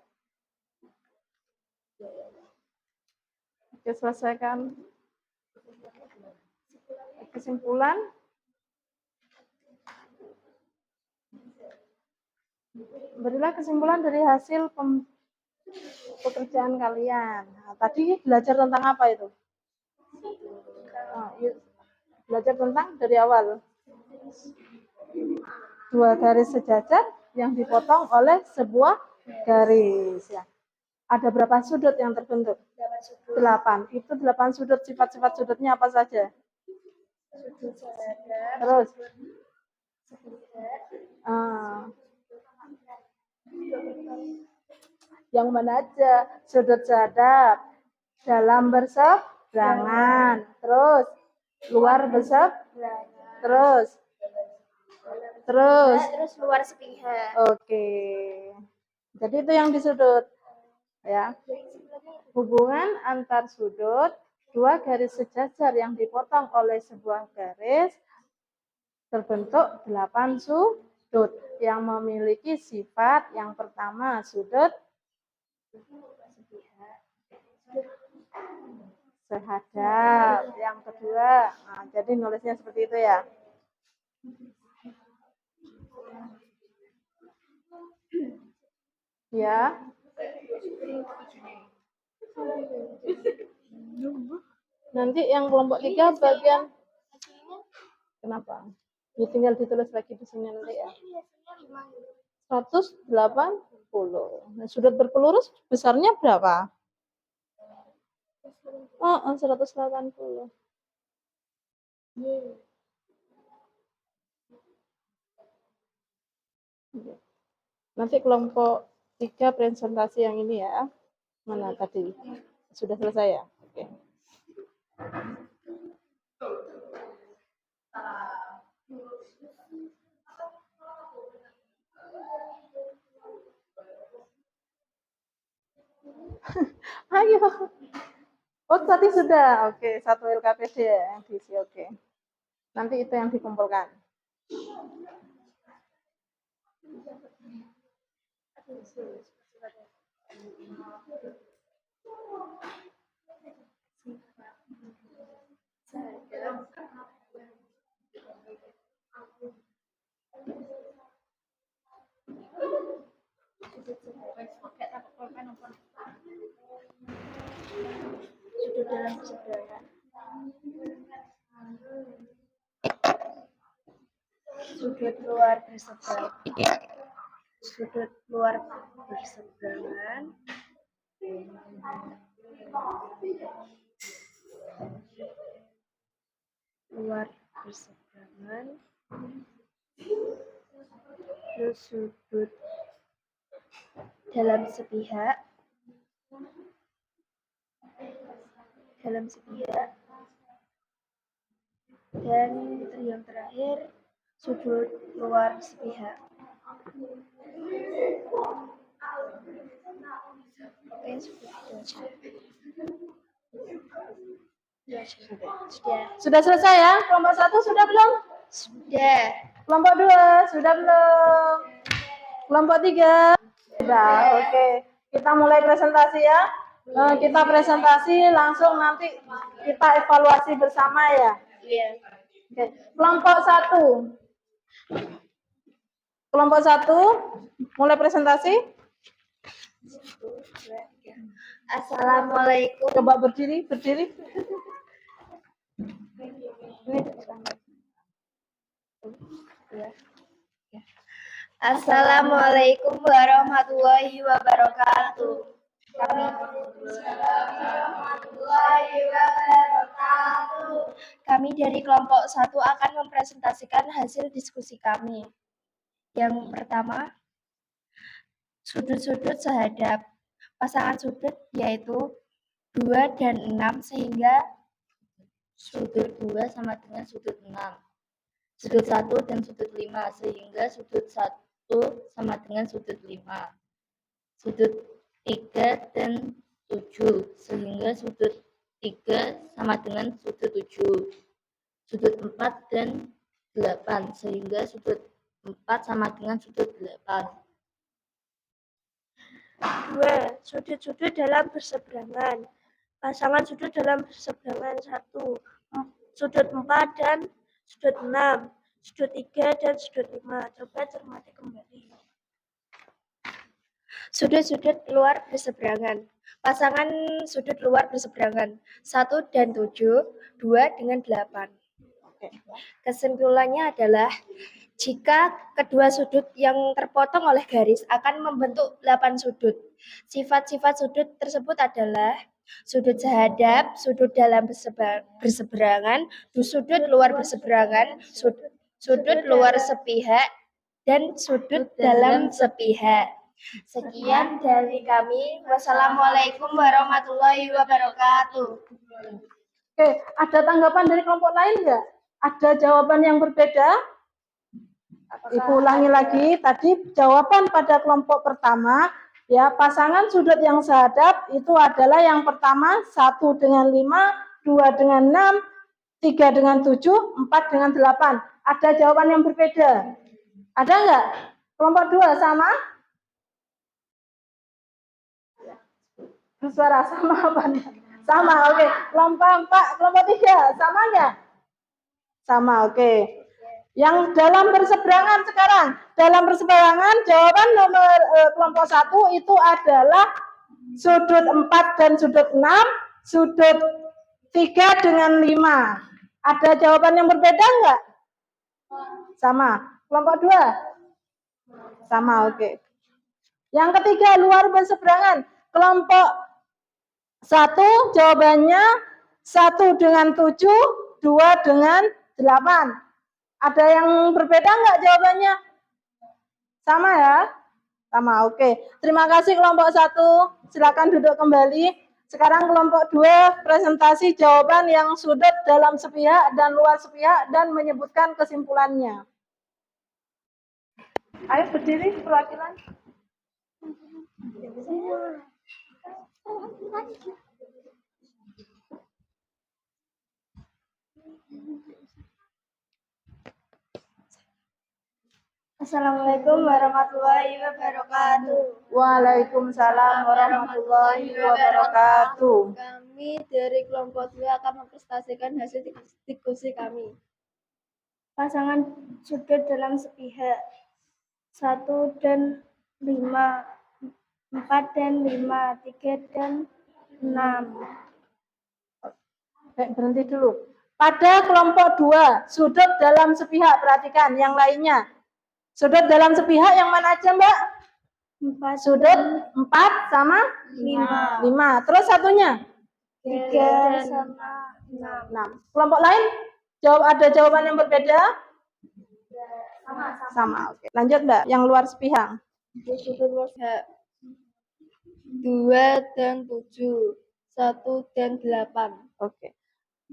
Oke, selesaikan. Kesimpulan. Berilah kesimpulan dari hasil pekerjaan kalian. Nah, tadi belajar tentang apa itu? Belajar tentang dari awal. 2 garis sejajar yang dipotong oleh sebuah garis ya. Ada berapa sudut yang terbentuk? 8. Itu 8 sudut, sifat-sifat sudutnya apa saja? Terus yang mana aja? Sudut sadap, dalam berseberangan, terus luar berseberangan, terus luar sepihak. Oke. Jadi itu yang disudut ya. Hubungan antar sudut 2 garis sejajar yang dipotong oleh sebuah garis terbentuk 8 sudut yang memiliki sifat yang pertama sudut sehadap, yang kedua, nah, jadi nulisnya seperti itu ya. Ya. Nanti yang kelompok 3 bagian kenapa? Ya, tinggal ditulis lagi di sini nanti ya. 180. Nah, sudut berpelurus besarnya berapa? 180. Nanti kelompok 3 presentasi yang ini ya. Mana tadi? Sudah selesai ya? Oke. Ayo. Oh, tadi sudah. Oke, 1 LKPD ya yang diisi. Oke. Nanti itu yang dikumpulkan. Sudut dalam berseberangan. Sudut luar berseberangan. Sudut luar berseberangan. Luar luar berseberangan, terus sudut dalam sepihak, dan yang terakhir sudut luar sepihak. Oke, Sudah selesai ya? Kelompok 1 sudah belum? Sudah. Kelompok 2 sudah belum? Kelompok 3 sudah. Oke. Kita mulai presentasi ya. Kita presentasi langsung nanti kita evaluasi bersama ya. Iya. Oke. Kelompok 1. Kelompok 1 mulai presentasi. Assalamualaikum. Coba berdiri. Assalamualaikum warahmatullahi wabarakatuh. Kami dari kelompok 1 akan mempresentasikan hasil diskusi kami. Yang pertama, sudut-sudut sehadap. Pasangan sudut yaitu 2 dan 6 sehingga sudut 2 sama dengan sudut 6. Sudut 1 dan sudut 5 sehingga sudut 1 sama dengan sudut 5. Sudut 3 dan 7 sehingga sudut 3 sama dengan sudut 7. Sudut 4 dan 8 sehingga sudut 4 sama dengan sudut 8. 2. Sudut-sudut dalam berseberangan. Pasangan sudut dalam berseberangan 1. Sudut 4 dan sudut 6. Sudut 3 dan sudut 5. Coba cermati kembali. Sudut-sudut luar berseberangan. Pasangan sudut luar berseberangan 1 dan 7, 2 dengan 8. Kesimpulannya adalah jika kedua sudut yang terpotong oleh garis akan membentuk 8 sudut. Sifat-sifat sudut tersebut adalah sudut sehadap, sudut dalam berseberangan, sudut luar berseberangan, sudut luar sepihak, dan sudut dalam sepihak. Sekian dari kami. Wassalamualaikum warahmatullahi wabarakatuh. Oke, ada tanggapan dari kelompok lain nggak? Ada jawaban yang berbeda? Ibu ulangi lagi, tadi jawaban pada kelompok pertama, ya pasangan sudut yang sehadap itu adalah yang pertama 1 dengan 5, 2 dengan 6, 3 dengan 7, 4 dengan 8. Ada jawaban yang berbeda? Ada nggak? Kelompok 2 sama? Bersuara sama apa? Sama, oke. Kelompok 4, kelompok 3 sama nggak? Sama, oke. Yang dalam berseberangan sekarang, dalam berseberangan jawaban nomor kelompok 1 itu adalah sudut 4 dan sudut 6, sudut 3 dengan 5. Ada jawaban yang berbeda enggak? Sama. Kelompok 2? Sama, oke. Yang ketiga, luar berseberangan. Kelompok 1 jawabannya 1 dengan 7, 2 dengan 8. Ada yang berbeda enggak jawabannya? Sama ya? Sama, oke. Terima kasih kelompok 1. Silakan duduk kembali. Sekarang kelompok 2 presentasi jawaban yang sudut dalam sepihak dan luar sepihak dan menyebutkan kesimpulannya. Ayo berdiri perwakilan. Assalamualaikum warahmatullahi wabarakatuh. Waalaikumsalam warahmatullahi wabarakatuh. Kami dari kelompok 2 akan mempresentasikan hasil diskusi kami. Pasangan sudut dalam sepihak 1 dan 5, 4 dan 5, 3 dan 6. Berhenti dulu. Pada kelompok 2, sudut dalam sepihak, perhatikan yang lainnya. Sudut dalam sepihak yang mana aja, Mbak? 4. Sudut 4 sama 5. Terus satunya? 3 sama 6. Kelompok lain? Ada jawaban yang berbeda? Sama. Oke. Lanjut Mbak, yang luar sepihak. Sudut luar sepihak 2 dan 7, 1 dan 8. Oke.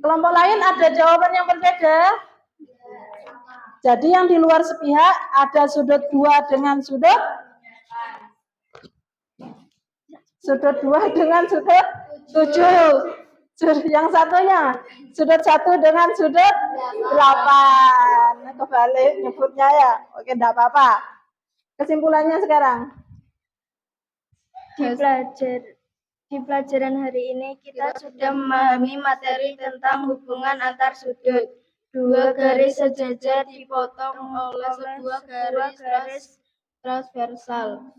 Kelompok lain ada jawaban yang berbeda? Jadi yang di luar sepihak ada sudut 2 dengan sudut 2 dengan sudut 7. Yang satunya sudut 1 dengan sudut 8. Kebalik nyebutnya ya. Oke, enggak apa-apa. Kesimpulannya sekarang. Di pelajaran hari ini kita sudah memahami materi tentang hubungan antar sudut. 2 garis sejajar dipotong oleh sebuah garis transversal.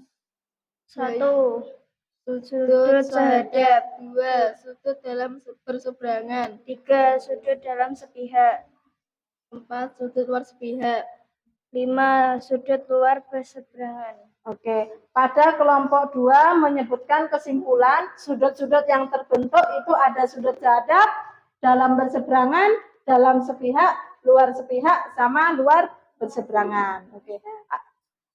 1. Sudut sehadap. 2. Sudut dalam berseberangan. 3. Sudut dalam sepihak. 4. Sudut luar sepihak. 5. Sudut luar berseberangan. Oke, pada kelompok 2 menyebutkan kesimpulan sudut-sudut yang terbentuk itu ada sudut sehadap, dalam berseberangan, dalam sepihak, luar sepihak, sama luar berseberangan. Oke.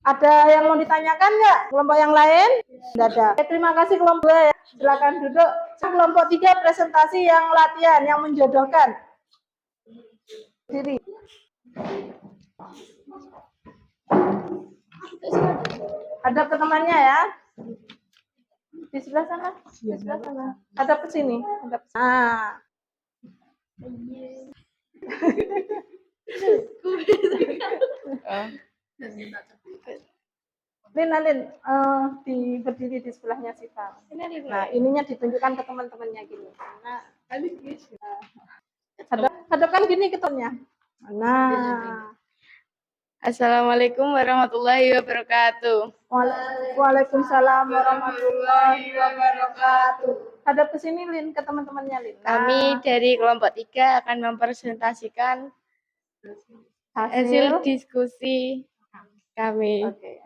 Ada yang mau ditanyakan nggak? Kelompok yang lain? Tidak ada. Terima kasih kelompok 2 ya. Silakan duduk. Kelompok 3 presentasi yang latihan, yang menjodohkan diri. Hadap ke temannya ya. Di sebelah sana. Di sebelah sana. Hadap ke sini. Hadap ke sana. Lin, berdiri di sebelahnya Siva. Nah, ininya ditunjukkan ke teman-temannya gini. Nah, hadapkan gini ke temannya. Nah. Assalamualaikum warahmatullahi wabarakatuh. Waalaikumsalam warahmatullahi wabarakatuh. Hadap ke sini Lin, ke teman-temannya Lin. Kami dari kelompok 3 akan mempresentasikan hasil diskusi kami. Oke.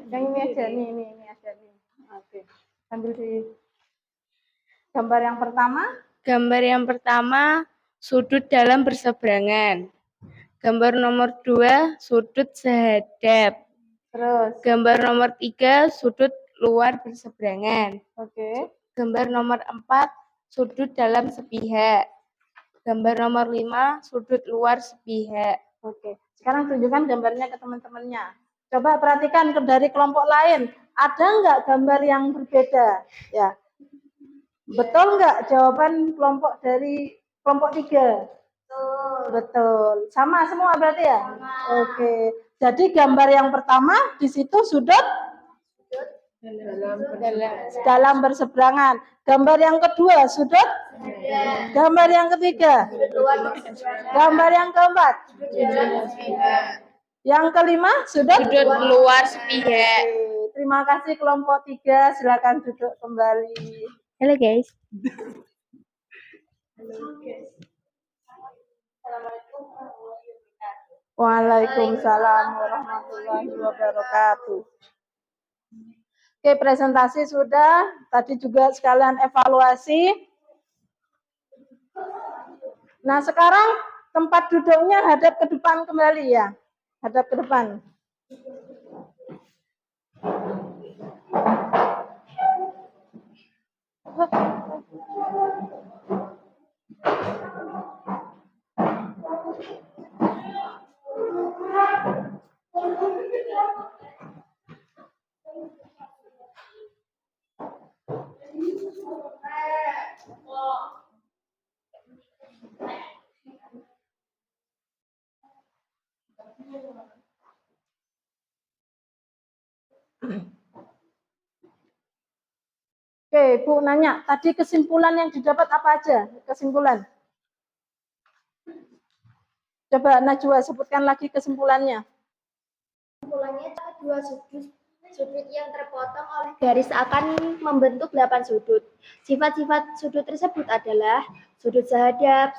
Yang ini aja nih. Oke. Ambil di gambar yang pertama. Gambar yang pertama, sudut dalam berseberangan. Gambar nomor 2, sudut sehadap. Terus. Gambar nomor 3, sudut luar berseberangan. Oke. Gambar nomor 4, sudut dalam sepihak. Gambar nomor 5, sudut luar sepihak. Oke. Sekarang tunjukkan gambarnya ke teman-temannya. Coba perhatikan dari kelompok lain. Ada nggak gambar yang berbeda? Ya. Betul nggak jawaban kelompok dari kelompok 3? Betul. Sama semua berarti ya? Sama. Oke. Jadi gambar yang pertama di situ sudut dalam berseberangan. Gambar yang kedua sudut. Gambar yang ketiga. Gambar yang keempat. Yang kelima sudut luar sepihak. Terima kasih kelompok 3. Silakan duduk kembali. Halo guys. Waalaikumsalam warahmatullahi wabarakatuh. Oke, presentasi sudah. Tadi juga sekalian evaluasi. Nah, sekarang tempat duduknya hadap ke depan kembali ya. Hadap ke depan. Oke, Bu nanya, tadi kesimpulan yang didapat apa aja? Kesimpulan. Coba Najwa sebutkan lagi kesimpulannya. Kesimpulannya dua sudut yang terpotong oleh garis akan membentuk 8 sudut. Sifat-sifat sudut tersebut adalah sudut sehadap,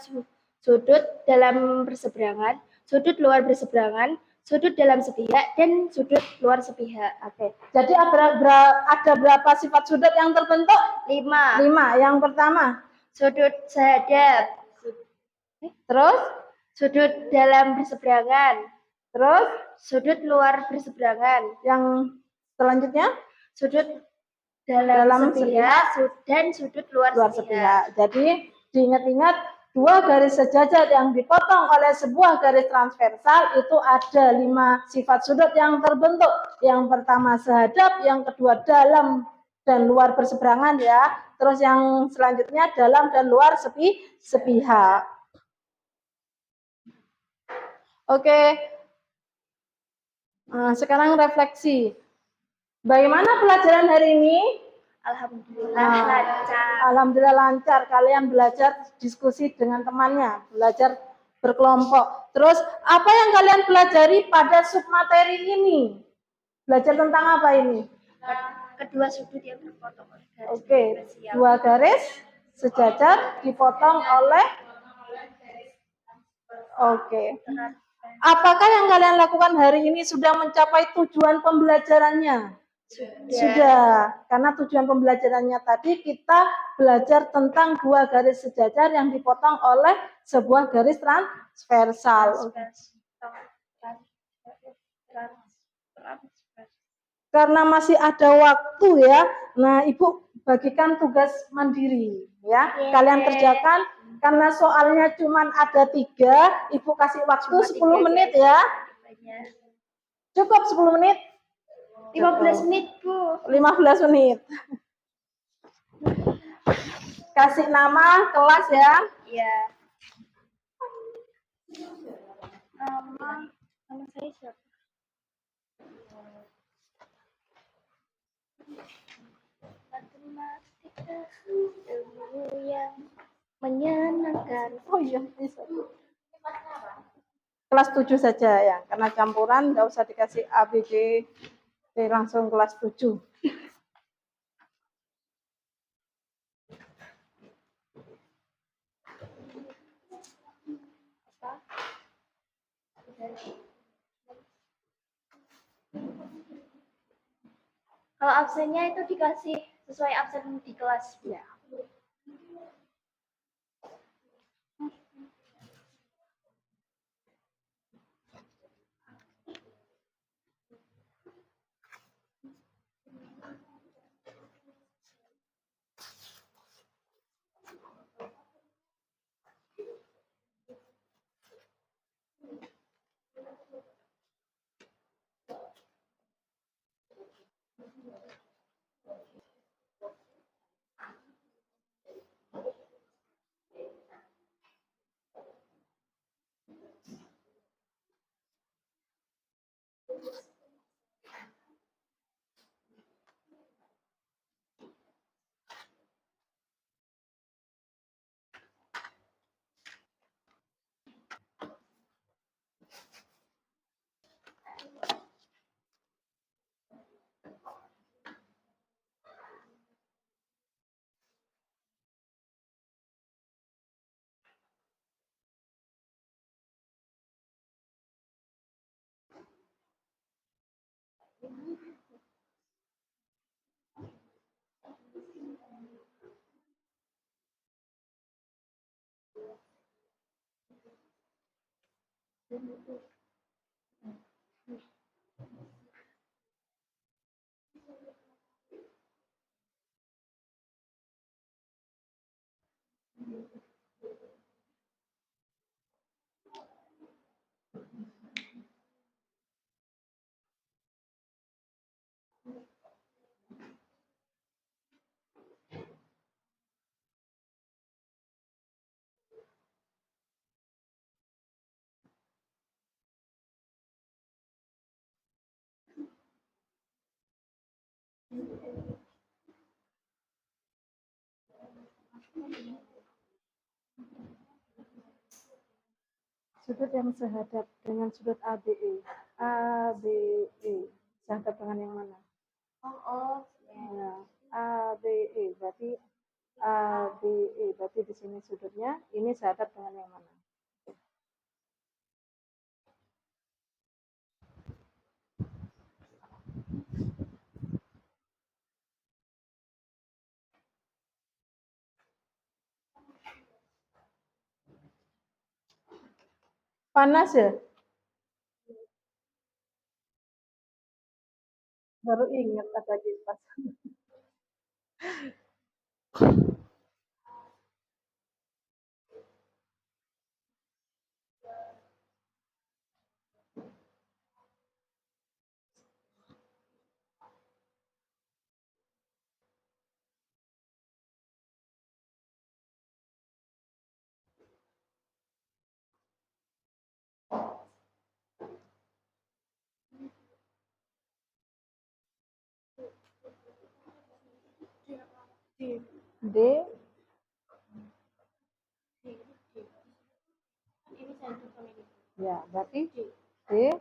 sudut dalam berseberangan, sudut luar berseberangan, sudut dalam sepihak, dan sudut luar sepihak. Oke. Jadi ada berapa sifat sudut yang terbentuk? 5. 5. Yang pertama, Sudut sehadap. terus, Sudut dalam berseberangan. terus, Sudut luar berseberangan. yang selanjutnya, Sudut dalam sepihak dan sudut luar sepihak. Jadi diingat-ingat, 2 garis sejajar yang dipotong oleh sebuah garis transversal itu ada 5 sifat sudut yang terbentuk. Yang pertama sehadap, yang kedua dalam dan luar berseberangan ya. Terus yang selanjutnya dalam dan luar sepihak. Oke. Nah, sekarang refleksi. Bagaimana pelajaran hari ini? Alhamdulillah lancar. Alhamdulillah lancar. Kalian belajar diskusi dengan temannya, belajar berkelompok. Terus apa yang kalian pelajari pada submateri ini? Belajar tentang apa ini? Kedua sudut yang terpotong oleh garis. Oke, 2 garis sejajar dipotong oleh. Oke. Apakah yang kalian lakukan hari ini sudah mencapai tujuan pembelajarannya? Sudah, karena tujuan pembelajarannya tadi kita belajar tentang 2 garis sejajar yang dipotong oleh sebuah garis transversal. Karena masih ada waktu ya, nah Ibu bagikan tugas mandiri ya. Kalian kerjakan, karena soalnya cuma ada 3, Ibu kasih waktu 10 menit ya. Cukup 10 menit? 15 menit, Bu. 15 menit. Kasih nama kelas ya. Iya. Nama saya siapa? Matematika ilmu yang menyenangkan. Oh iya, bisa. Kelas 7 saja ya, karena campuran nggak usah dikasih A, B, C, langsung kelas 7. Kalau absennya itu dikasih sesuai absen di kelas. Ya. Sudut yang sehadap dengan sudut ABE. ABE. Sehadap dengan yang mana? Ya. ABE. Berarti ABE. Berarti di sini sudutnya. Ini sehadap dengan yang mana? Panas ya? Baru ingat ada kipas. D. Ya, berarti D.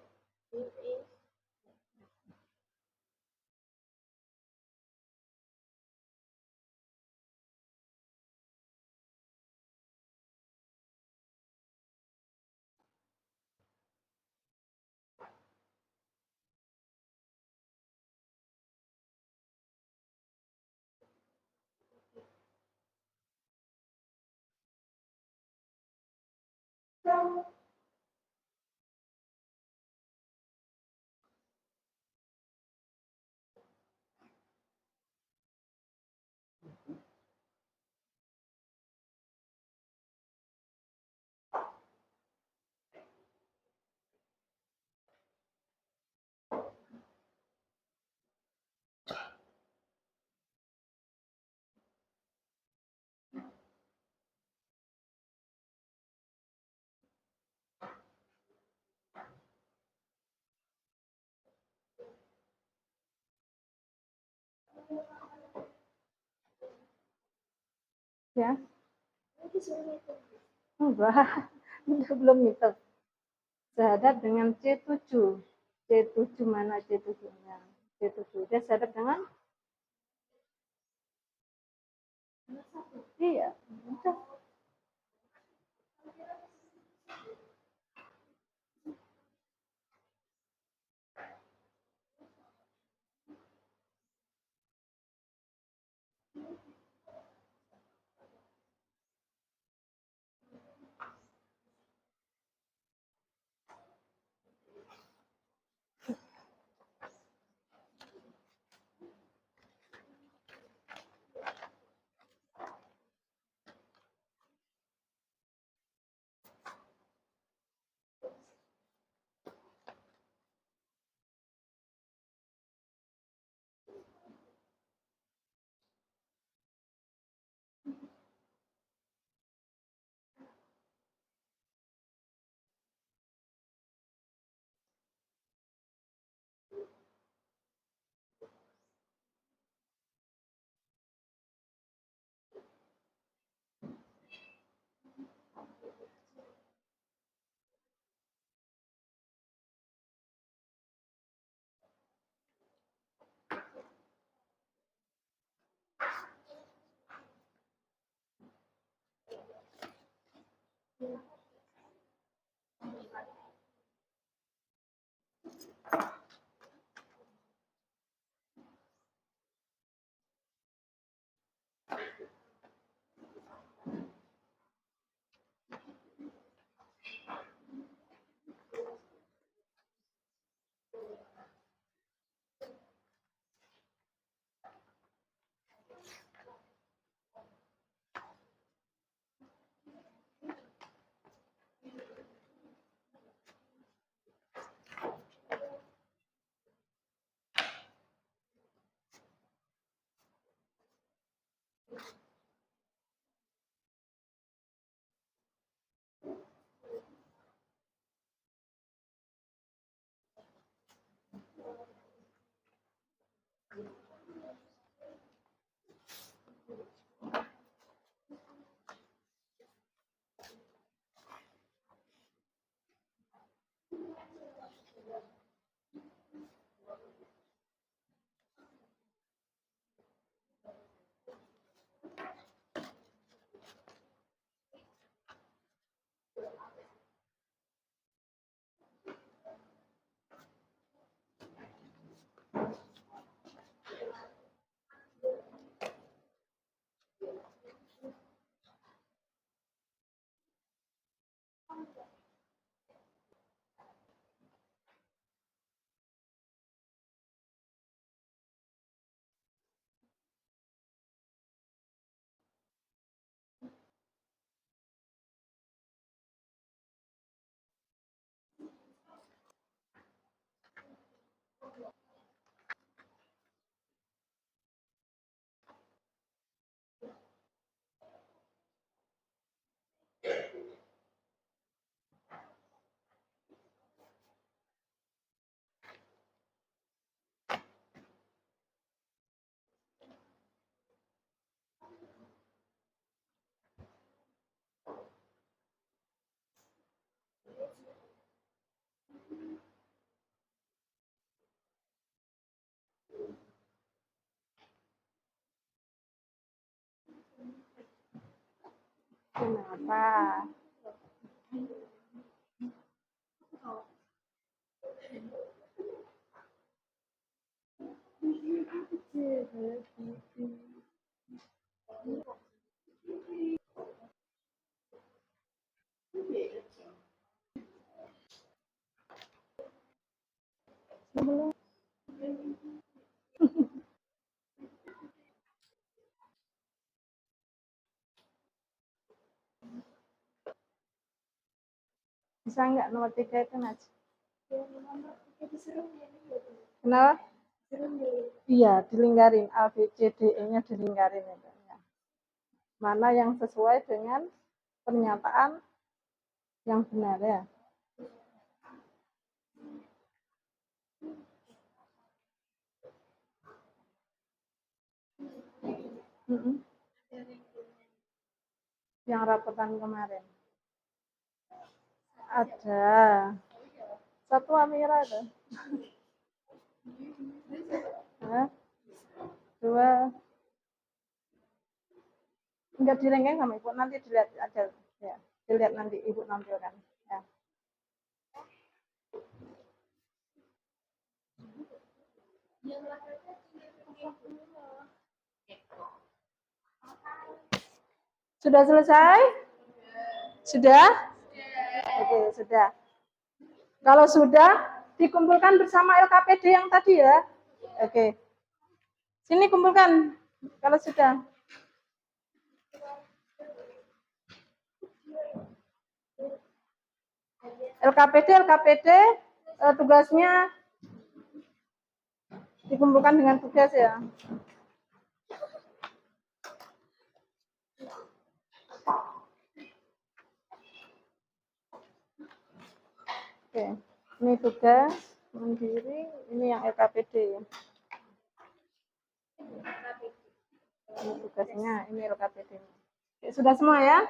Ya. Enggak, belum itu. Sehadap dengan C7. C7 mana C7-nya? C7. Dia sehadap dengan? Iya. Udah. Kenapa? Bisa nggak nomor 3 itu, Naj? Kenapa? Iya, dilingkarin. A, B, C, D, E-nya dilingkarin. Itu. Mana yang sesuai dengan pernyataan yang benar ya. Yang rapotan kemarin. Ada. Satu Amira ada. Dua. Enggak direngeng sama Ibu, nanti dilihat aja. Ya, dilihat nanti Ibu nampilkan. Ya. Sudah selesai? Sudah? Oke, sudah. Kalau sudah, dikumpulkan bersama LKPD yang tadi ya. Oke. Sini kumpulkan kalau sudah. LKPD tugasnya dikumpulkan dengan tugas ya. Oke, ini tugas mandiri, ini yang LKPD ya. Ini tugasnya, ini LKPD. Oke, sudah semua ya?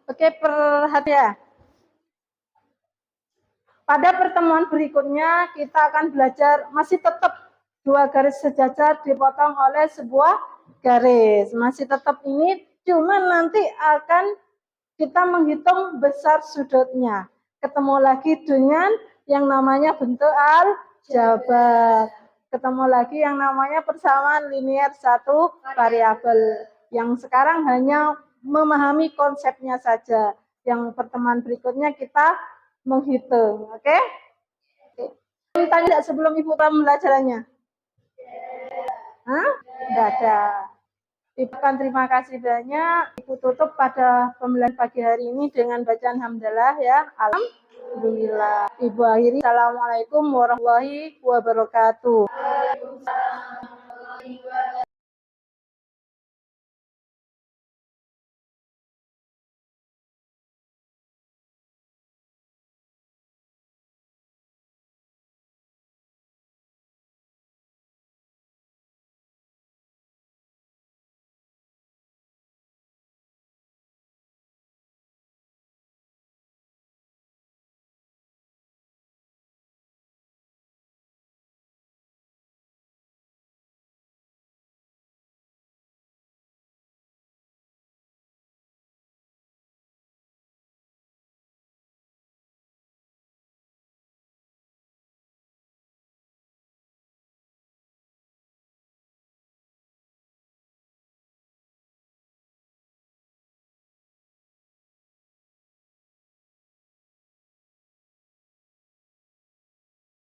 Oke, perhatian. Pada pertemuan berikutnya kita akan belajar masih tetap 2 garis sejajar dipotong oleh sebuah garis. Masih tetap ini, cuma nanti akan kita menghitung besar sudutnya. Ketemu lagi dengan yang namanya bentuk aljabar. Ketemu lagi yang namanya persamaan linear satu variabel. Yang sekarang hanya memahami konsepnya saja. Yang pertemuan berikutnya kita menghitung, oke? Tanya sebelum Ibu pembelajarannya? Hah? Tidak ada. Ibu akan terima kasih banyak. Ibu tutup pada pembelajaran pagi hari ini dengan bacaan hamdalah ya. Alhamdulillah. Ibu akhiri. Assalamualaikum warahmatullahi wabarakatuh.